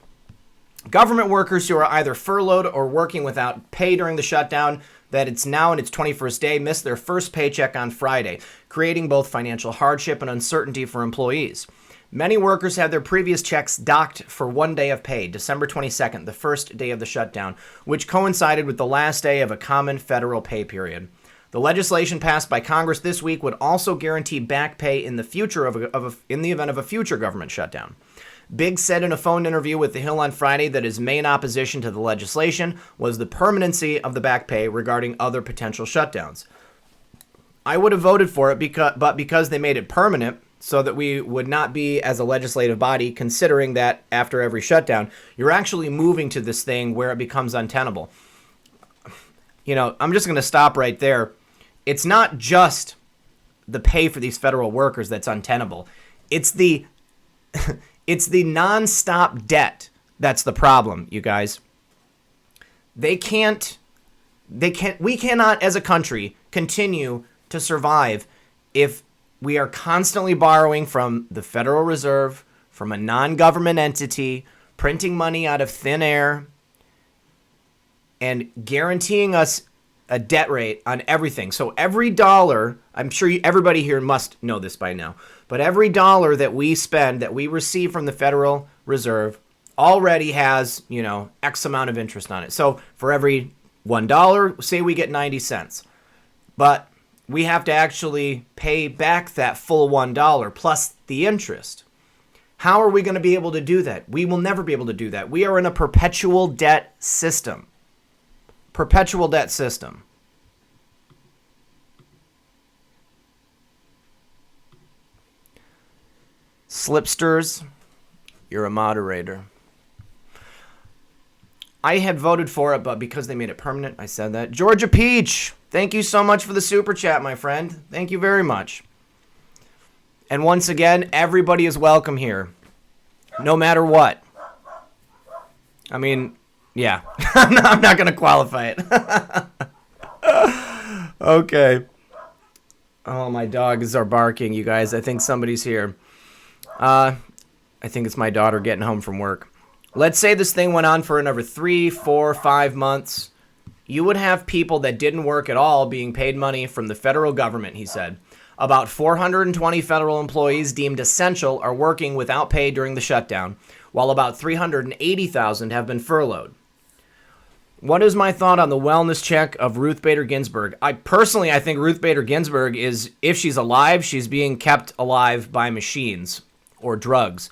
Government workers who are either furloughed or working without pay during the shutdown that it's now in its 21st day missed their first paycheck on Friday, creating both financial hardship and uncertainty for employees. Many workers had their previous checks docked for 1 day of pay, December 22nd, the first day of the shutdown, which coincided with the last day of a common federal pay period. The legislation passed by Congress this week would also guarantee back pay in the future in the event of a future government shutdown. Biggs said in a phone interview with The Hill on Friday that his main opposition to the legislation was the permanency of the back pay regarding other potential shutdowns. I would have voted for it because they made it permanent so that we would not be, as a legislative body, considering that after every shutdown, you're actually moving to this thing where it becomes untenable. I'm just going to stop right there. It's not just the pay for these federal workers that's untenable. It's the it's the nonstop debt that's the problem, you guys. We cannot, as a country, continue to survive if we are constantly borrowing from the Federal Reserve, from a non-government entity, printing money out of thin air, and guaranteeing us a debt rate on everything. So every dollar, I'm sure everybody here must know this by now, but every dollar that we spend, that we receive from the Federal Reserve, already has, X amount of interest on it. So for every $1, say we get 90 cents. But we have to actually pay back that full $1 plus the interest. How are we going to be able to do that? We will never be able to do that. We are in a perpetual debt system. Perpetual debt system. Slipsters, you're a moderator. I had voted for it, but because they made it permanent, I said that. Georgia Peach, thank you so much for the super chat, my friend. Thank you very much. And once again, everybody is welcome here, no matter what. I mean, yeah, I'm not going to qualify it. Okay. Oh, my dogs are barking, you guys. I think somebody's here. I think it's my daughter getting home from work. Let's say this thing went on for another 3, 4, 5 months. You would have people that didn't work at all being paid money from the federal government, he said. About 420 federal employees deemed essential are working without pay during the shutdown, while about 380,000 have been furloughed. What is my thought on the wellness check of Ruth Bader Ginsburg? I think Ruth Bader Ginsburg is, if she's alive, she's being kept alive by machines or drugs.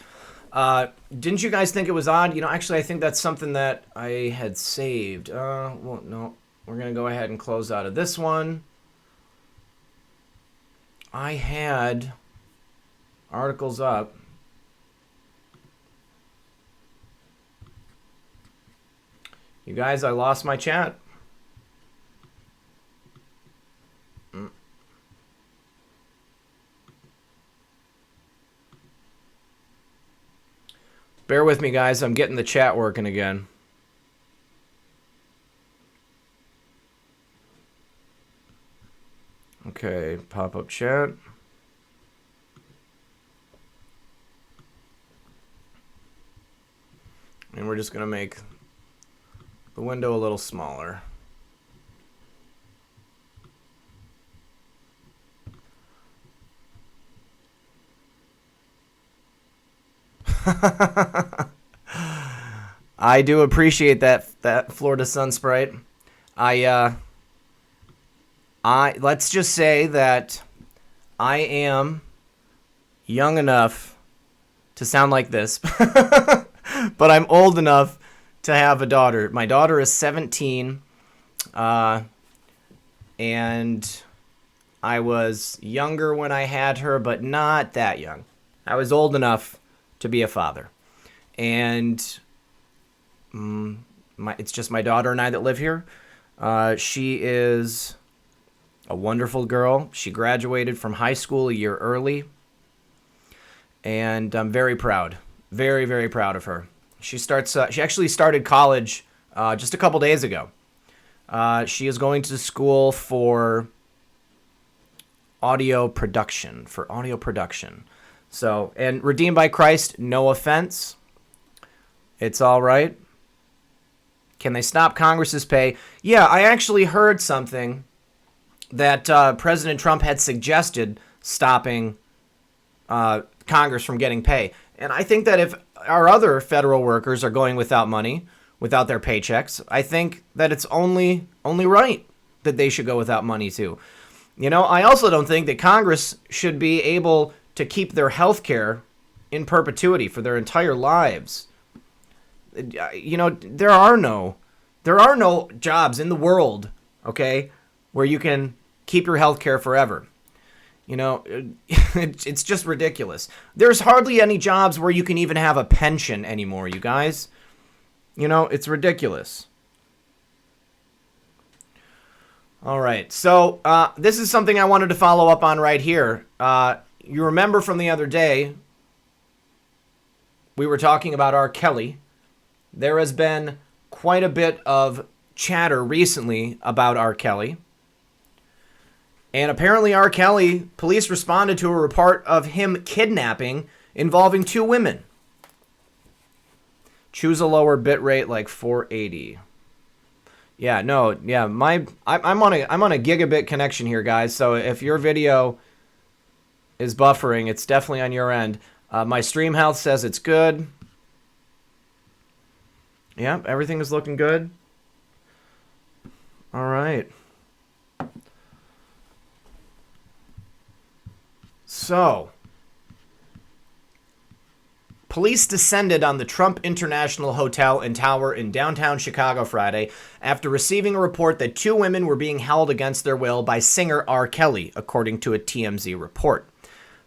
Didn't you guys think it was odd? Actually, I think that's something that I had saved. Well, no. We're going to go ahead and close out of this one. I had articles up. You guys, I lost my chat. Bear with me, guys. I'm getting the chat working again. Okay, pop-up chat. And we're just going to make the window a little smaller. I do appreciate that Florida Sun Sprite. Let's just say that I am young enough to sound like this, but I'm old enough to have a daughter. My daughter is 17, and I was younger when I had her, but not that young. I was old enough to be a father. And it's just my daughter and I that live here. She is a wonderful girl. She graduated from high school a year early. And I'm very proud. Very, very proud of her. She actually started college just a couple days ago. She is going to school for audio production. So, and redeemed by Christ, no offense. It's all right. Can they stop Congress's pay? Yeah, I actually heard something that President Trump had suggested stopping Congress from getting pay. And I think that if our other federal workers are going without money, without their paychecks, I think that it's only right that they should go without money too. You know, I also don't think that Congress should be able to keep their health care in perpetuity for their entire lives. You know, there are no jobs in the world, okay, where you can keep your health care forever. You know, it's just ridiculous. There's hardly any jobs where you can even have a pension anymore, you guys. You know, it's ridiculous. All right, so this is something I wanted to follow up on right here. You remember from the other day, we were talking about R. Kelly. There has been quite a bit of chatter recently about R. Kelly. And apparently R. Kelly, police responded to a report of him kidnapping involving 2 women. Choose a lower bit rate like 480. Yeah, no, yeah, I'm on a gigabit connection here, guys. So if your video is buffering, it's definitely on your end. My stream health says it's good. Yeah, everything is looking good. All right. So, police descended on the Trump International Hotel and Tower in downtown Chicago Friday after receiving a report that 2 women were being held against their will by singer R. Kelly, according to a TMZ report.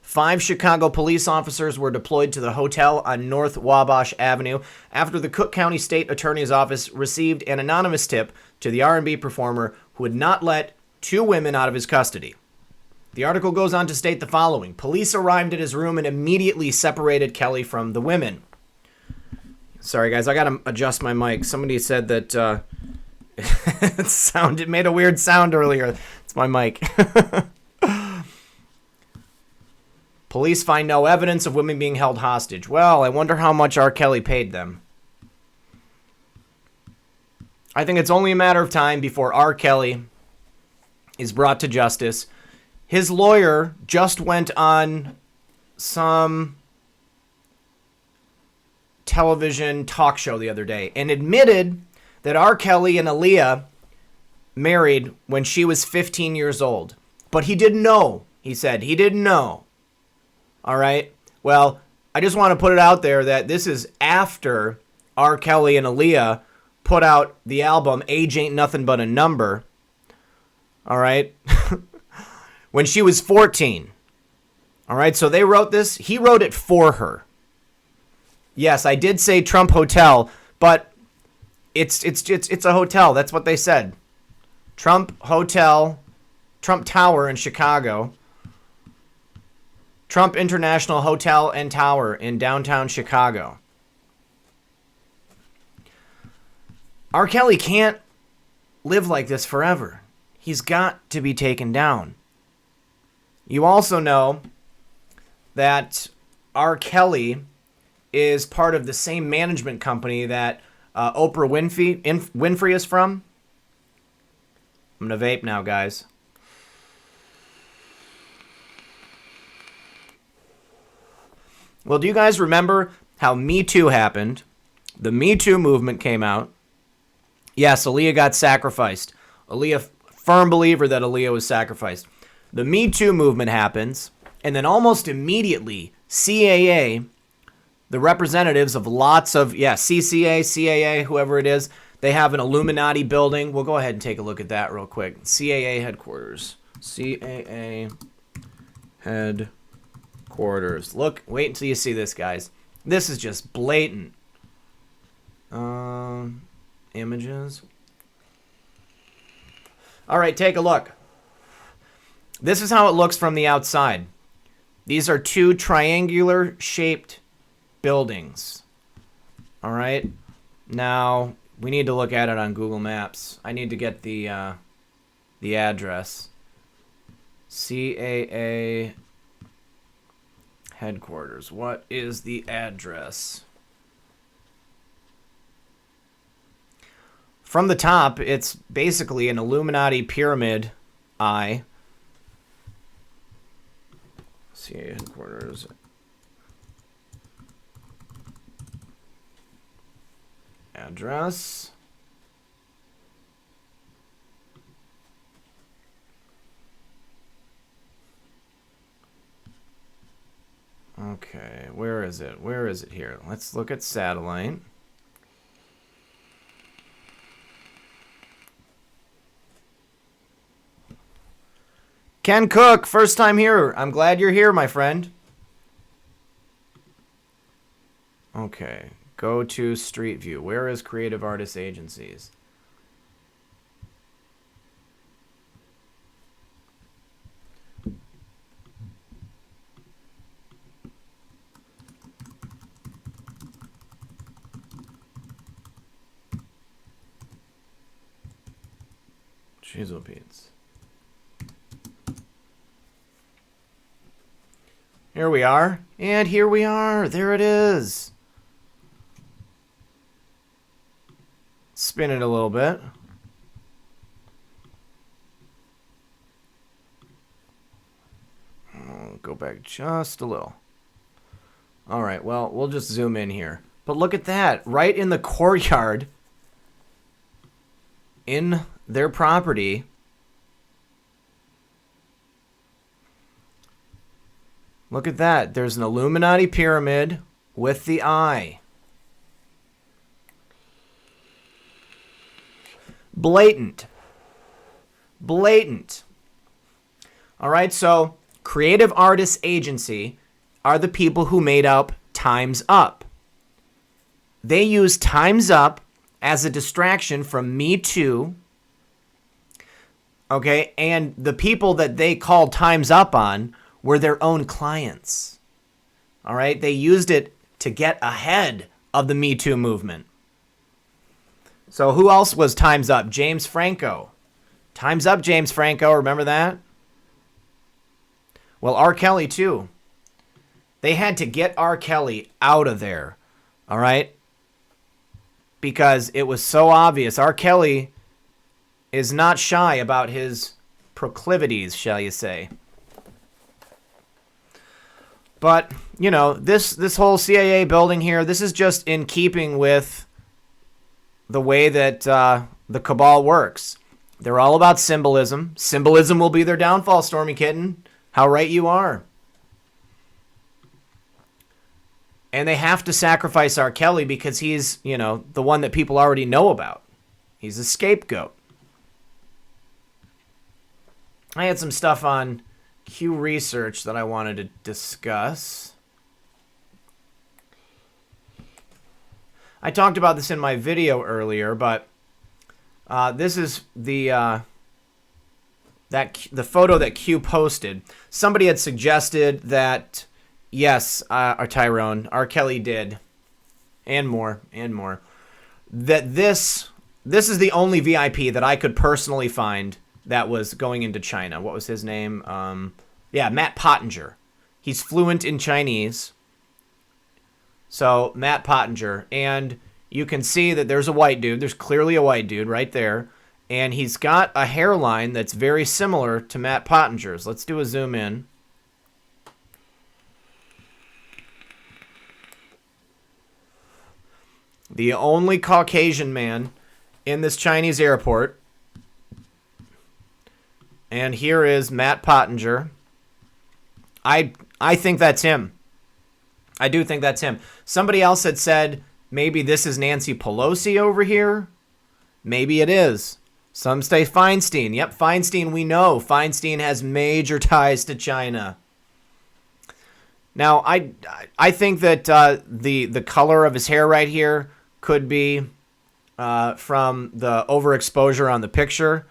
5 Chicago police officers were deployed to the hotel on North Wabash Avenue after the Cook County State Attorney's Office received an anonymous tip to the R&B performer who would not let 2 women out of his custody. The article goes on to state the following. Police arrived at his room and immediately separated Kelly from the women. Sorry, guys, I got to adjust my mic. Somebody said that it made a weird sound earlier. It's my mic. Police find no evidence of women being held hostage. Well, I wonder how much R. Kelly paid them. I think it's only a matter of time before R. Kelly is brought to justice. His lawyer just went on some television talk show the other day and admitted that R. Kelly and Aaliyah married when she was 15 years old. But he didn't know. He said he didn't know. All right. Well, I just want to put it out there that this is after R. Kelly and Aaliyah put out the album Age Ain't Nothing But a Number. All right. When she was 14. All right. So they wrote this. He wrote it for her. Yes, I did say Trump Hotel, but it's a hotel. That's what they said. Trump Hotel, Trump Tower in Chicago. Trump International Hotel and Tower in downtown Chicago. R. Kelly can't live like this forever. He's got to be taken down. You also know that R. Kelly is part of the same management company that Oprah Winfrey is from. I'm going to vape now, guys. Well, do you guys remember how Me Too happened? The Me Too movement came out. Yes, Aaliyah got sacrificed. Aaliyah, firm believer that Aaliyah was sacrificed. The Me Too movement happens, and then almost immediately, CAA, the representatives of lots of, CCA, CAA, whoever it is, they have an Illuminati building. We'll go ahead and take a look at that real quick. CAA headquarters. CAA headquarters. Look, wait until you see this, guys. This is just blatant. Images. All right, take a look. This is how it looks from the outside. These are two triangular shaped buildings. All right. Now, we need to look at it on Google Maps. I need to get the address. CAA headquarters. What is the address? From the top, it's basically an Illuminati pyramid eye. CAA headquarters. Address. Okay, where is it? Where is it here? Let's look at satellite. Ken Cook, first time here. I'm glad you're here, my friend. Okay, go to Street View. Where is Creative Artists Agencies? Cheezo Beats. Here we are, and here we are. There it is. Spin it a little bit. Go back just a little. All right, well, we'll just zoom in here. But look at that, right in the courtyard in their property. Look at that. There's an Illuminati pyramid with the eye. Blatant. Blatant. All right, so Creative Artists Agency are the people who made up Time's Up. They use Time's Up as a distraction from Me Too. Okay, and the people that they called Time's Up on were their own clients. All right, they used it to get ahead of the Me Too movement. So who else was Time's Up? James Franco. Time's Up, James Franco, remember that? Well, R. Kelly too. They had to get R. Kelly out of there, all right? Because it was so obvious. R. Kelly is not shy about his proclivities, shall you say. But, you know, this whole CAA building here, this is just in keeping with the way that the cabal works. They're all about symbolism. Symbolism will be their downfall, Stormy Kitten. How right you are. And they have to sacrifice R. Kelly because he's, you know, the one that people already know about. He's a scapegoat. I had some stuff on Q Research that I wanted to discuss. I talked about this in my video earlier, but this is the photo that Q posted. Somebody had suggested that, yes, Tyrone, R. Kelly did, and more, that this is the only VIP that I could personally find that was going into China. What was his name? Matt Pottinger. He's fluent in Chinese. So Matt Pottinger, and you can see that there's a white dude. There's clearly a white dude right there. And he's got a hairline that's very similar to Matt Pottinger's. Let's do a zoom in. The only Caucasian man in this Chinese airport. And here is Matt Pottinger. I think that's him. I do think that's him. Somebody else had said maybe this is Nancy Pelosi over here. Maybe it is. Some say Feinstein. Yep, Feinstein, we know. Feinstein has major ties to China. Now, I think that the color of his hair right here could be from the overexposure on the picture.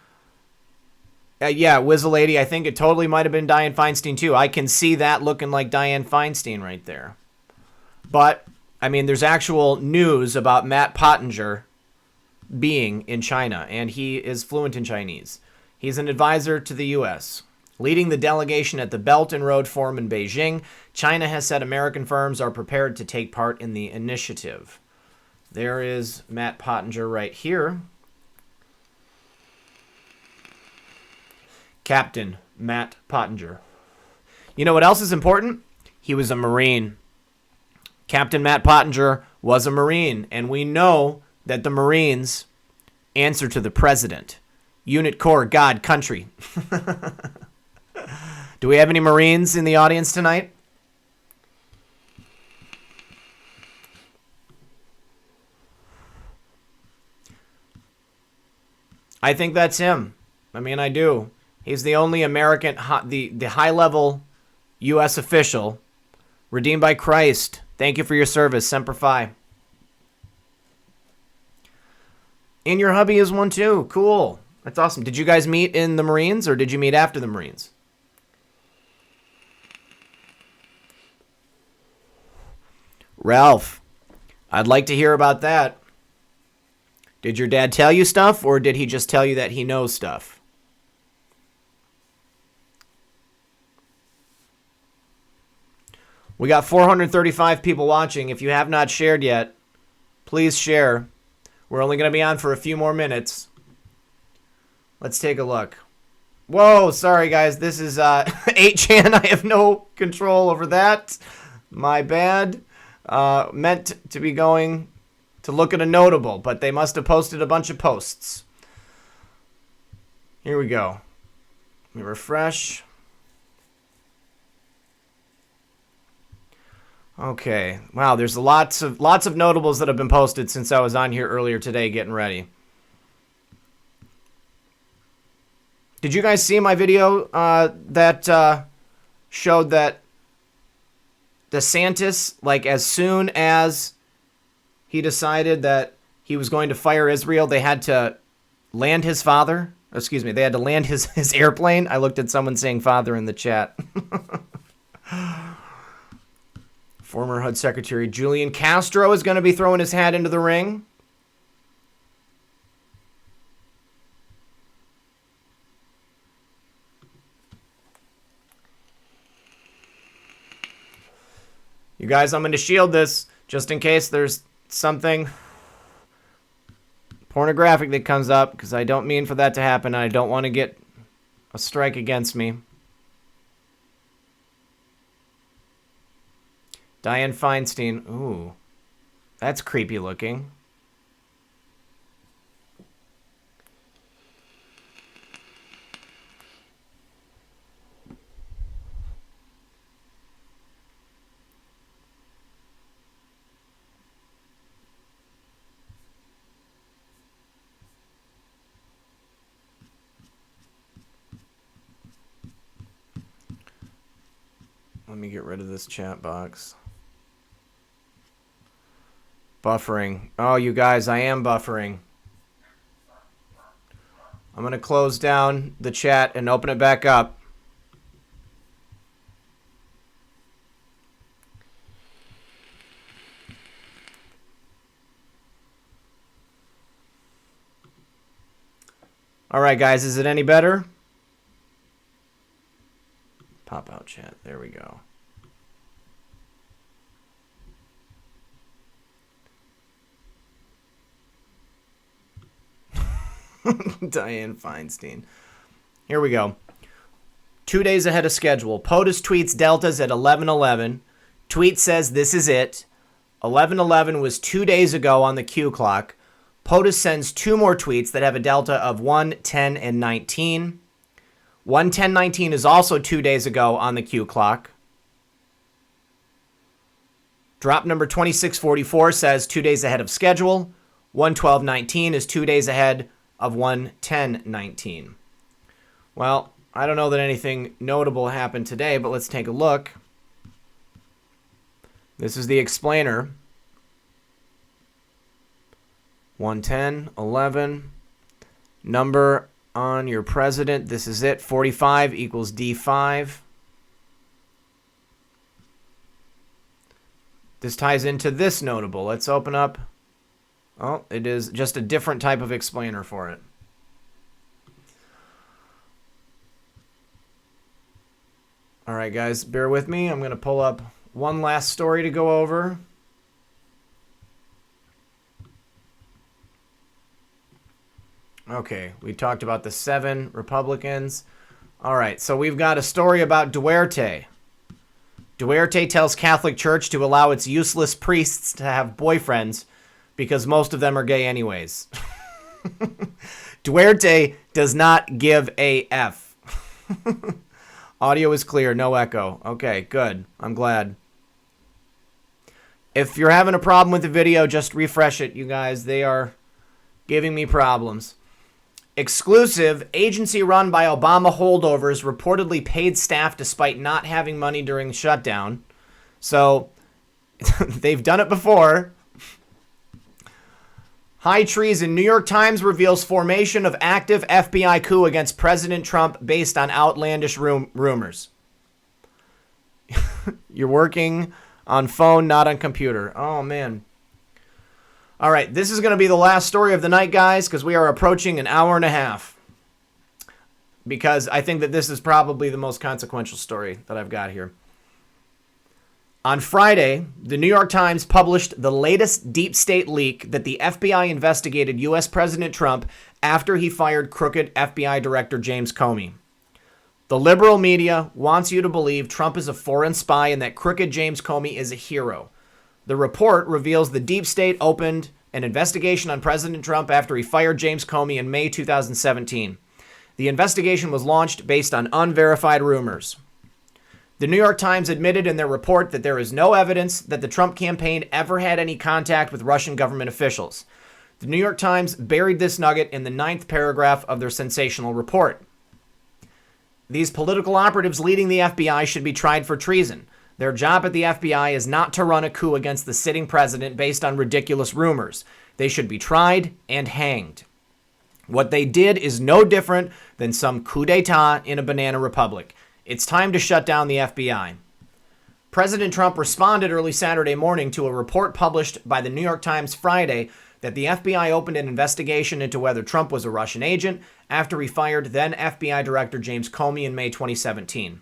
Yeah, Whizzle Lady, I think it totally might have been Dianne Feinstein too. I can see that looking like Dianne Feinstein right there. But, I mean, there's actual news about Matt Pottinger being in China, and he is fluent in Chinese. He's an advisor to the U.S. Leading the delegation at the Belt and Road Forum in Beijing, China has said American firms are prepared to take part in the initiative. There is Matt Pottinger right here. Captain Matt Pottinger. You know what else is important? He was a Marine. Captain Matt Pottinger was a Marine, and we know that the Marines answer to the president. Unit, corps, God, country. Do we have any Marines in the audience tonight? I think that's him. I mean, I do. He's the only American, the high-level U.S. official redeemed by Christ. Thank you for your service. Semper Fi. And your hubby is one too. Cool. That's awesome. Did you guys meet in the Marines or did you meet after the Marines? Ralph, I'd like to hear about that. Did your dad tell you stuff or did he just tell you that he knows stuff? We got 435 people watching. If you have not shared yet, please share. We're only going to be on for a few more minutes. Let's take a look. Whoa, sorry guys. This is 8chan. I have no control over that. My bad. Meant to be going to look at a notable, but they must have posted a bunch of posts. Here we go. Let me refresh. Okay. Wow, there's lots of notables that have been posted since I was on here earlier today getting ready. Did you guys see my video that showed that DeSantis, like as soon as he decided that he was going to fire Israel, they had to land his father? Excuse me, they had to land his airplane. I looked at someone saying father in the chat. Former HUD Secretary Julian Castro is going to be throwing his hat into the ring. You guys, I'm going to shield this just in case there's something pornographic that comes up because I don't mean for that to happen and I don't want to get a strike against me. Dianne Feinstein. Ooh, that's creepy looking. Let me get rid of this chat box. Buffering. Oh, you guys, I am buffering. I'm going to close down the chat and open it back up. All right, guys, is it any better? Pop out chat. There we go. Dianne Feinstein. Here we go. 2 days ahead of schedule. POTUS tweets deltas at 11:11. Tweet says this is it. 11:11 was 2 days ago on the Q clock. POTUS sends 2 more tweets that have a delta of 1, 10, and 19. 1, 10, 19 is also 2 days ago on the Q clock. Drop number 2644 says 2 days ahead of schedule. 11219 is 2 days ahead of 11019. Well, I don't know that anything notable happened today, but let's take a look. This is the explainer. 110, 11. Number on your president. This is it. 45 equals D5. This ties into this notable. Let's open up. Oh, it is just a different type of explainer for it. All right, guys, bear with me. I'm going to pull up one last story to go over. Okay, we talked about the 7 Republicans. All right, so we've got a story about Duarte. Duarte tells Catholic Church to allow its useless priests to have boyfriends because most of them are gay anyways. Duarte does not give a F. Audio is clear, no echo. Okay, good. I'm glad. If you're having a problem with the video, just refresh it, you guys. They are giving me problems. Exclusive, agency run by Obama holdovers reportedly paid staff despite not having money during the shutdown. So, they've done it before. High treason. New York Times reveals formation of active FBI coup against President Trump based on outlandish rumors. You're working on phone, not on computer. Oh, man. All right, this is going to be the last story of the night, guys, because we are approaching an hour and a half. Because I think that this is probably the most consequential story that I've got here. On Friday, the New York Times published the latest deep state leak that the FBI investigated U.S. President Trump after he fired crooked FBI Director James Comey. The liberal media wants you to believe Trump is a foreign spy and that crooked James Comey is a hero. The report reveals the deep state opened an investigation on President Trump after he fired James Comey in May 2017. The investigation was launched based on unverified rumors. The New York Times admitted in their report that there is no evidence that the Trump campaign ever had any contact with Russian government officials. The New York Times buried this nugget in the 9th paragraph of their sensational report. These political operatives leading the FBI should be tried for treason. Their job at the FBI is not to run a coup against the sitting president based on ridiculous rumors. They should be tried and hanged. What they did is no different than some coup d'etat in a banana republic. It's time to shut down the FBI. President Trump responded early Saturday morning to a report published by the New York Times Friday that the FBI opened an investigation into whether Trump was a Russian agent after he fired then FBI Director James Comey in May 2017.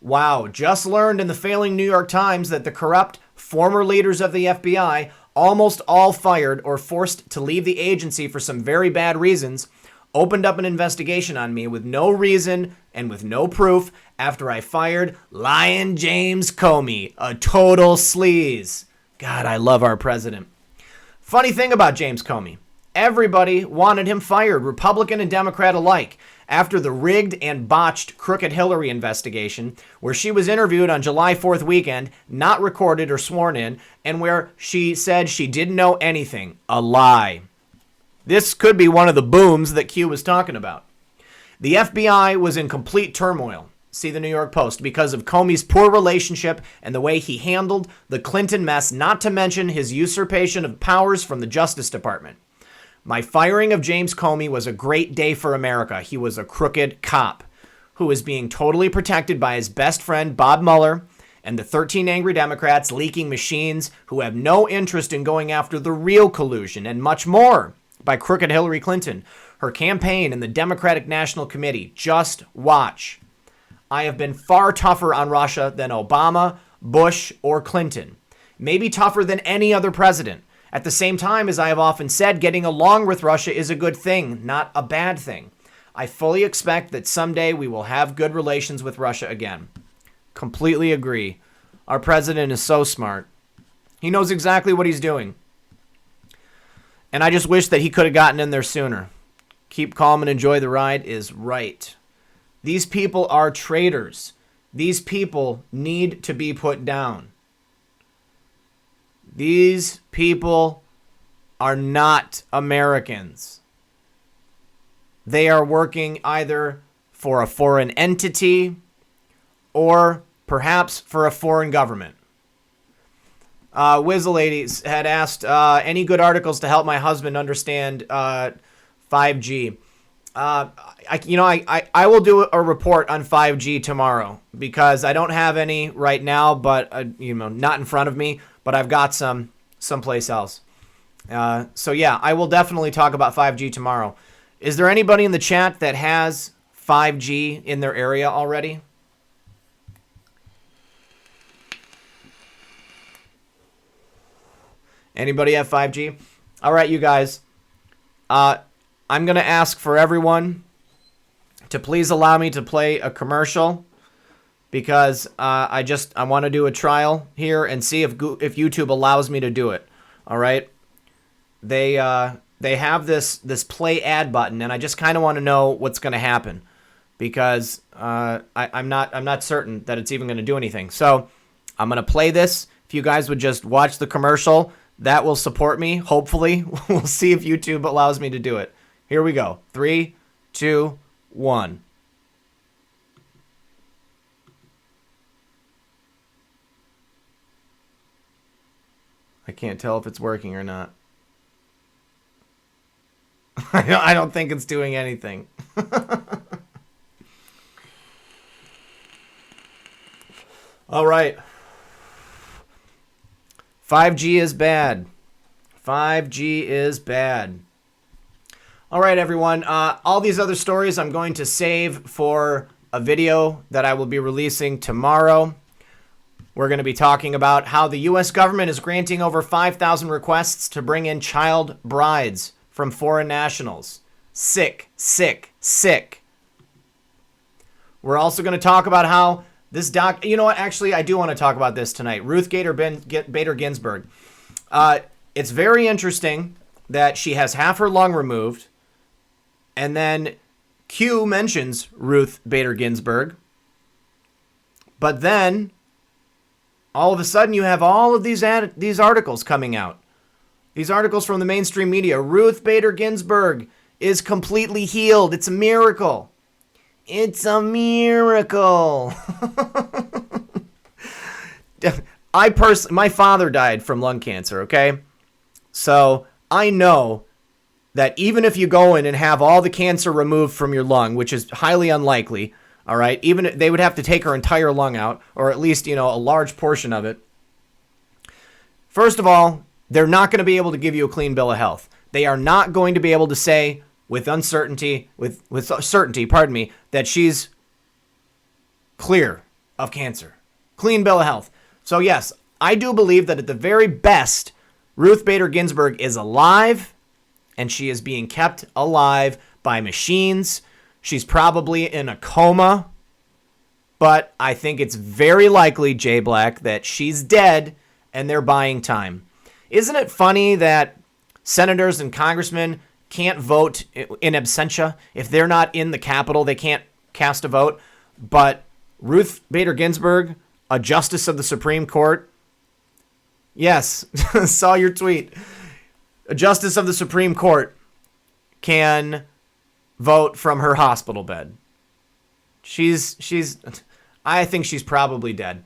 Wow, just learned in the failing New York Times that the corrupt former leaders of the FBI, almost all fired or forced to leave the agency for some very bad reasons, opened up an investigation on me with no reason and with no proof after I fired Lion James Comey, a total sleaze. God, I love our president. Funny thing about James Comey, everybody wanted him fired, Republican and Democrat alike, after the rigged and botched Crooked Hillary investigation, where she was interviewed on July 4th weekend, not recorded or sworn in, and where she said she didn't know anything. A lie. This could be one of the booms that Q was talking about. The FBI was in complete turmoil, see the New York Post, because of Comey's poor relationship and the way he handled the Clinton mess, not to mention his usurpation of powers from the Justice Department. My firing of James Comey was a great day for America. He was a crooked cop who is being totally protected by his best friend, Bob Mueller, and the 13 angry Democrats leaking machines who have no interest in going after the real collusion and much more by crooked Hillary Clinton, her campaign, and the Democratic National Committee. Just watch. I have been far tougher on Russia than Obama, Bush, or Clinton. Maybe tougher than any other president. At the same time, as I have often said, getting along with Russia is a good thing, not a bad thing. I fully expect that someday we will have good relations with Russia again. Completely agree. Our president is so smart. He knows exactly what he's doing. And I just wish that he could have gotten in there sooner. Keep calm and enjoy the ride is right. These people are traitors. These people need to be put down. These people are not Americans. They are working either for a foreign entity or perhaps for a foreign government. Ladies had asked, any good articles to help my husband understand 5G? I will do a report on 5G tomorrow because I don't have any right now, but not in front of me, but I've got some someplace else. So yeah, I will definitely talk about 5G tomorrow. Is there anybody in the chat that has 5G in their area already? Anybody have 5G? All right, you guys. I'm going to ask for everyone to please allow me to play a commercial because I want to do a trial here and see if YouTube allows me to do it. All right? They have this play ad button, and I just kind of want to know what's going to happen because I'm not certain that it's even going to do anything. So I'm going to play this. If you guys would just watch the commercial, that will support me. Hopefully, we'll see if YouTube allows me to do it. Here we go. 3, 2, 1. I can't tell if it's working or not. I don't think it's doing anything. All right. 5G is bad. 5G is bad. All right, everyone. All these other stories I'm going to save for a video that I will be releasing tomorrow. We're going to be talking about how the U.S. government is granting over 5,000 requests to bring in child brides from foreign nationals. Sick, sick, sick. We're also going to talk about how this you know what? Actually, I do want to talk about this tonight. Ruth Bader Ginsburg. It's very interesting that she has half her lung removed, and then Q mentions Ruth Bader Ginsburg, but then all of a sudden you have all of these articles coming out. These articles from the mainstream media. Ruth Bader Ginsburg is completely healed. It's a miracle. It's a miracle. My father died from lung cancer, okay? So I know that even if you go in and have all the cancer removed from your lung, which is highly unlikely, all right, even they would have to take her entire lung out, or at least, a large portion of it. First of all, they're not going to be able to give you a clean bill of health. They are not going to be able to say with certainty, that she's clear of cancer. Clean bill of health. So yes, I do believe that at the very best, Ruth Bader Ginsburg is alive, and she is being kept alive by machines. She's probably in a coma, but I think it's very likely, Jay Black, that she's dead and they're buying time. Isn't it funny that senators and congressmen can't vote in absentia? If they're not in the Capitol, they can't cast a vote. But Ruth Bader Ginsburg, a justice of the Supreme Court, yes, saw your tweet. A justice of the Supreme Court can vote from her hospital bed. I think she's probably dead.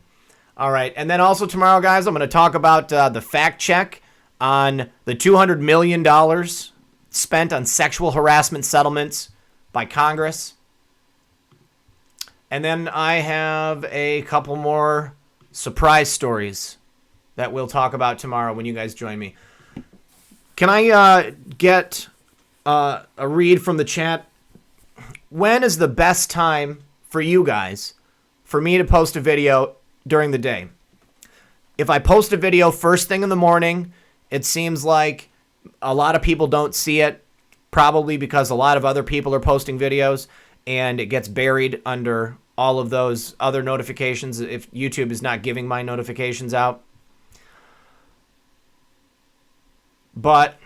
All right. And then also tomorrow, guys, I'm going to talk about the fact check on the $200 million spent on sexual harassment settlements by Congress. And then I have a couple more surprise stories that we'll talk about tomorrow when you guys join me. Can I get a read from the chat? When is the best time for you guys for me to post a video during the day? If I post a video first thing in the morning, It seems like a lot of people don't see it, probably because a lot of other people are posting videos, and it gets buried under all of those other notifications if YouTube is not giving my notifications out. But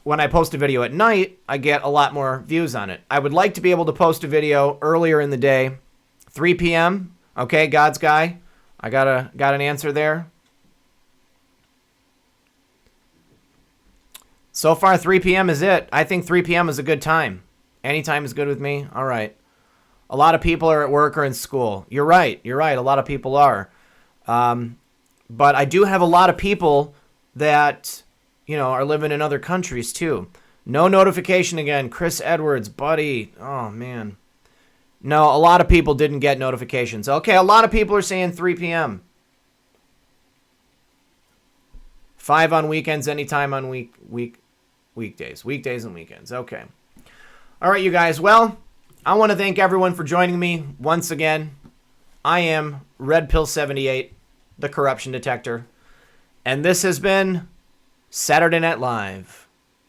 when I post a video at night, I get a lot more views on it. I would like to be able to post a video earlier in the day, 3 p.m. Okay, God's guy, I got an answer there. So far, 3 p.m. is it. I think 3 p.m. is a good time. Anytime is good with me. All right. A lot of people are at work or in school. You're right. You're right. A lot of people are. But I do have a lot of people that, are living in other countries too. No notification again. Chris Edwards, buddy. Oh, man. No, a lot of people didn't get notifications. Okay, a lot of people are saying 3 p.m. 5 on weekends, anytime on weekdays. Weekdays and weekends. Okay. All right, you guys. Well, I want to thank everyone for joining me once again. I am Red Pill 78, the corruption detector. And this has been Saturday Night Live.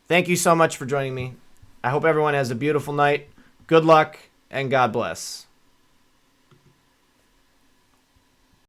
Thank you so much for joining me. I hope everyone has a beautiful night. Good luck, and God bless.